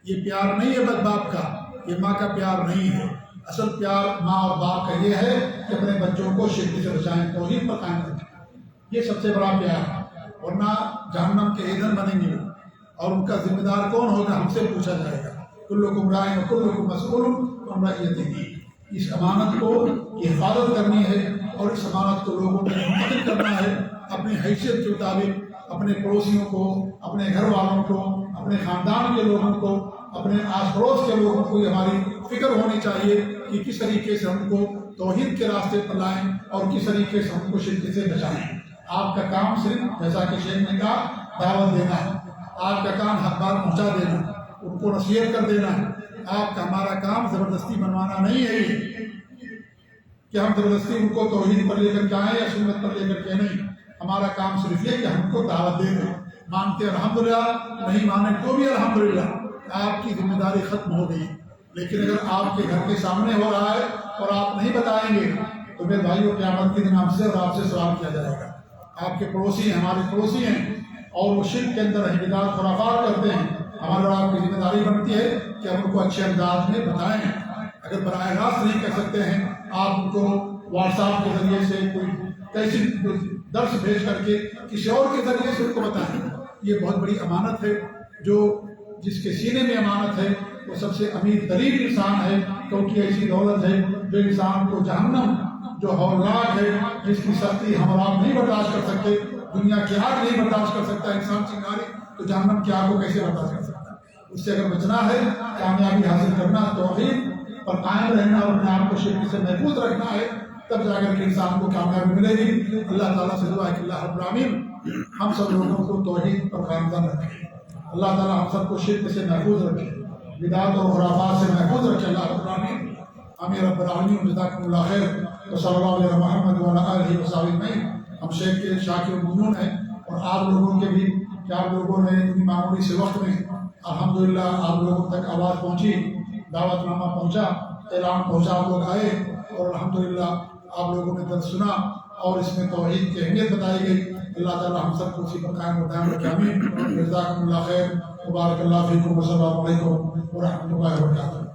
یہ پیار نہیں ہے بد باپ کا، یہ ماں کا پیار نہیں ہے. اصل پیار ماں اور باپ کا یہ ہے کہ اپنے بچوں کو شرک سے بچائیں، توحید پر قائم رکھیں. یہ سب سے بڑا پیار ہے. ورنہ جہنم کے ایندھن بنیں گے اور ان کا ذمہ دار کون ہوگا؟ ہم سے پوچھا جائے گا. کلکم راع وکلکم مسئول عن رعیتہ. اس امانت کو کی حفاظت کرنی ہے اور اس امانت کو لوگوں میں منتقل کرنا ہے اپنی حیثیت کے مطابق. اپنے پڑوسیوں کو، اپنے گھر والوں کو، اپنے خاندان کے لوگوں کو، اپنے آس پڑوس کے لوگوں کو یہ ہماری فکر ہونی چاہیے کہ کس طریقے سے ہم کو توحید کے راستے پر لائیں اور کس طریقے سے ہم کو شرک سے بچائیں. آپ کا کام صرف جیسا کہ شیخ نے کہا دعوت دینا ہے. آپ کا کام حق بات پہنچا دینا، ان کو نصیحت کر دینا ہے. آپ کا ہمارا کام زبردستی بنوانا نہیں ہے یہ کہ ہم زبردستی ان کو توحید پر لے کر کے آئیں یا سنت پر لے کر کے نہیں. ہمارا کام صرف یہ کہ ہم کو دعوت دے دیں. مانتے الحمدللہ، نہیں مانے تو بھی الحمدللہ. آپ کی ذمہ داری ختم ہو گئی. لیکن اگر آپ کے گھر کے سامنے ہو رہا ہے اور آپ نہیں بتائیں گے تو میرے بھائیوں قیامت کے دن ہم سے اور آپ سے سوال کیا جائے گا. آپ کے پڑوسی ہیں، ہمارے پڑوسی ہیں اور وہ شرک کے اندر بدعات خرافات کرتے ہیں. ہماری اور آپ کی ذمہ داری بنتی ہے کہ ہم ان کو اچھے انداز میں بتائیں. اگر براہ راست نہیں کر سکتے ہیں، آپ ان کو واٹس ایپ کے ذریعے سے کوئی کیسی درس بھیج کر کے کسی اور کے ذریعے سے ان کو بتائیں. یہ بہت بڑی امانت ہے. جو جس کے سینے میں امانت ہے وہ سب سے امیر ترین انسان ہے، کیونکہ ایسی دولت ہے جو انسان کو جہنم جو ہولناک ہے، جس کی سختی ہم اور آپ نہیں برداشت کر سکتے. دنیا کی آگ نہیں برداشت کر سکتا انسان چنگاری، تو جہنم کی آگ کو کیسے برداشت کر سکتا ہے؟ اس سے اگر بچنا ہے، کامیابی حاصل کرنا، توحید پر قائم رہنا اور اپنے آپ کو شرک سے محفوظ رکھنا ہے، تب جا کر کے انسان کو کامیابی ملے گی. اللہ تعالیٰ سے دعا ہے کہ اللہ رب العالمین ہم سب لوگوں کو توحید پر قائم رکھے. اللہ تعالیٰ ہم سب کو شرک سے محفوظ رکھے، بدعات اور خرافات سے محفوظ رکھے. اللہ رب العالمین آمین رب العالمین. جزاکم اللہ خیر. صلی اللہ علیہ محمد وعلی آلہ وصحبہ اجمعین. ہم شیخ کے شاکر و ممنون ہیں اور آپ لوگوں کے بھی کہ آپ لوگوں نے اتنی معمولی سے وقت میں الحمدللہ آپ لوگوں تک آواز پہنچی، دعوت نامہ پہنچا، اعلان پہنچا، آپ لوگ آئے اور الحمدللہ آپ لوگوں نے درس سنا اور اس میں توحید کی اہمیت بتائی گئی. اللہ تعالیٰ ہم سب کو اسی پر قائم و دائم رکھے. آمین. جزاکم اللہ خیر. مبارک اللہ فیکم. السلام علیکم ورحمۃ اللہ وبرکاتہ.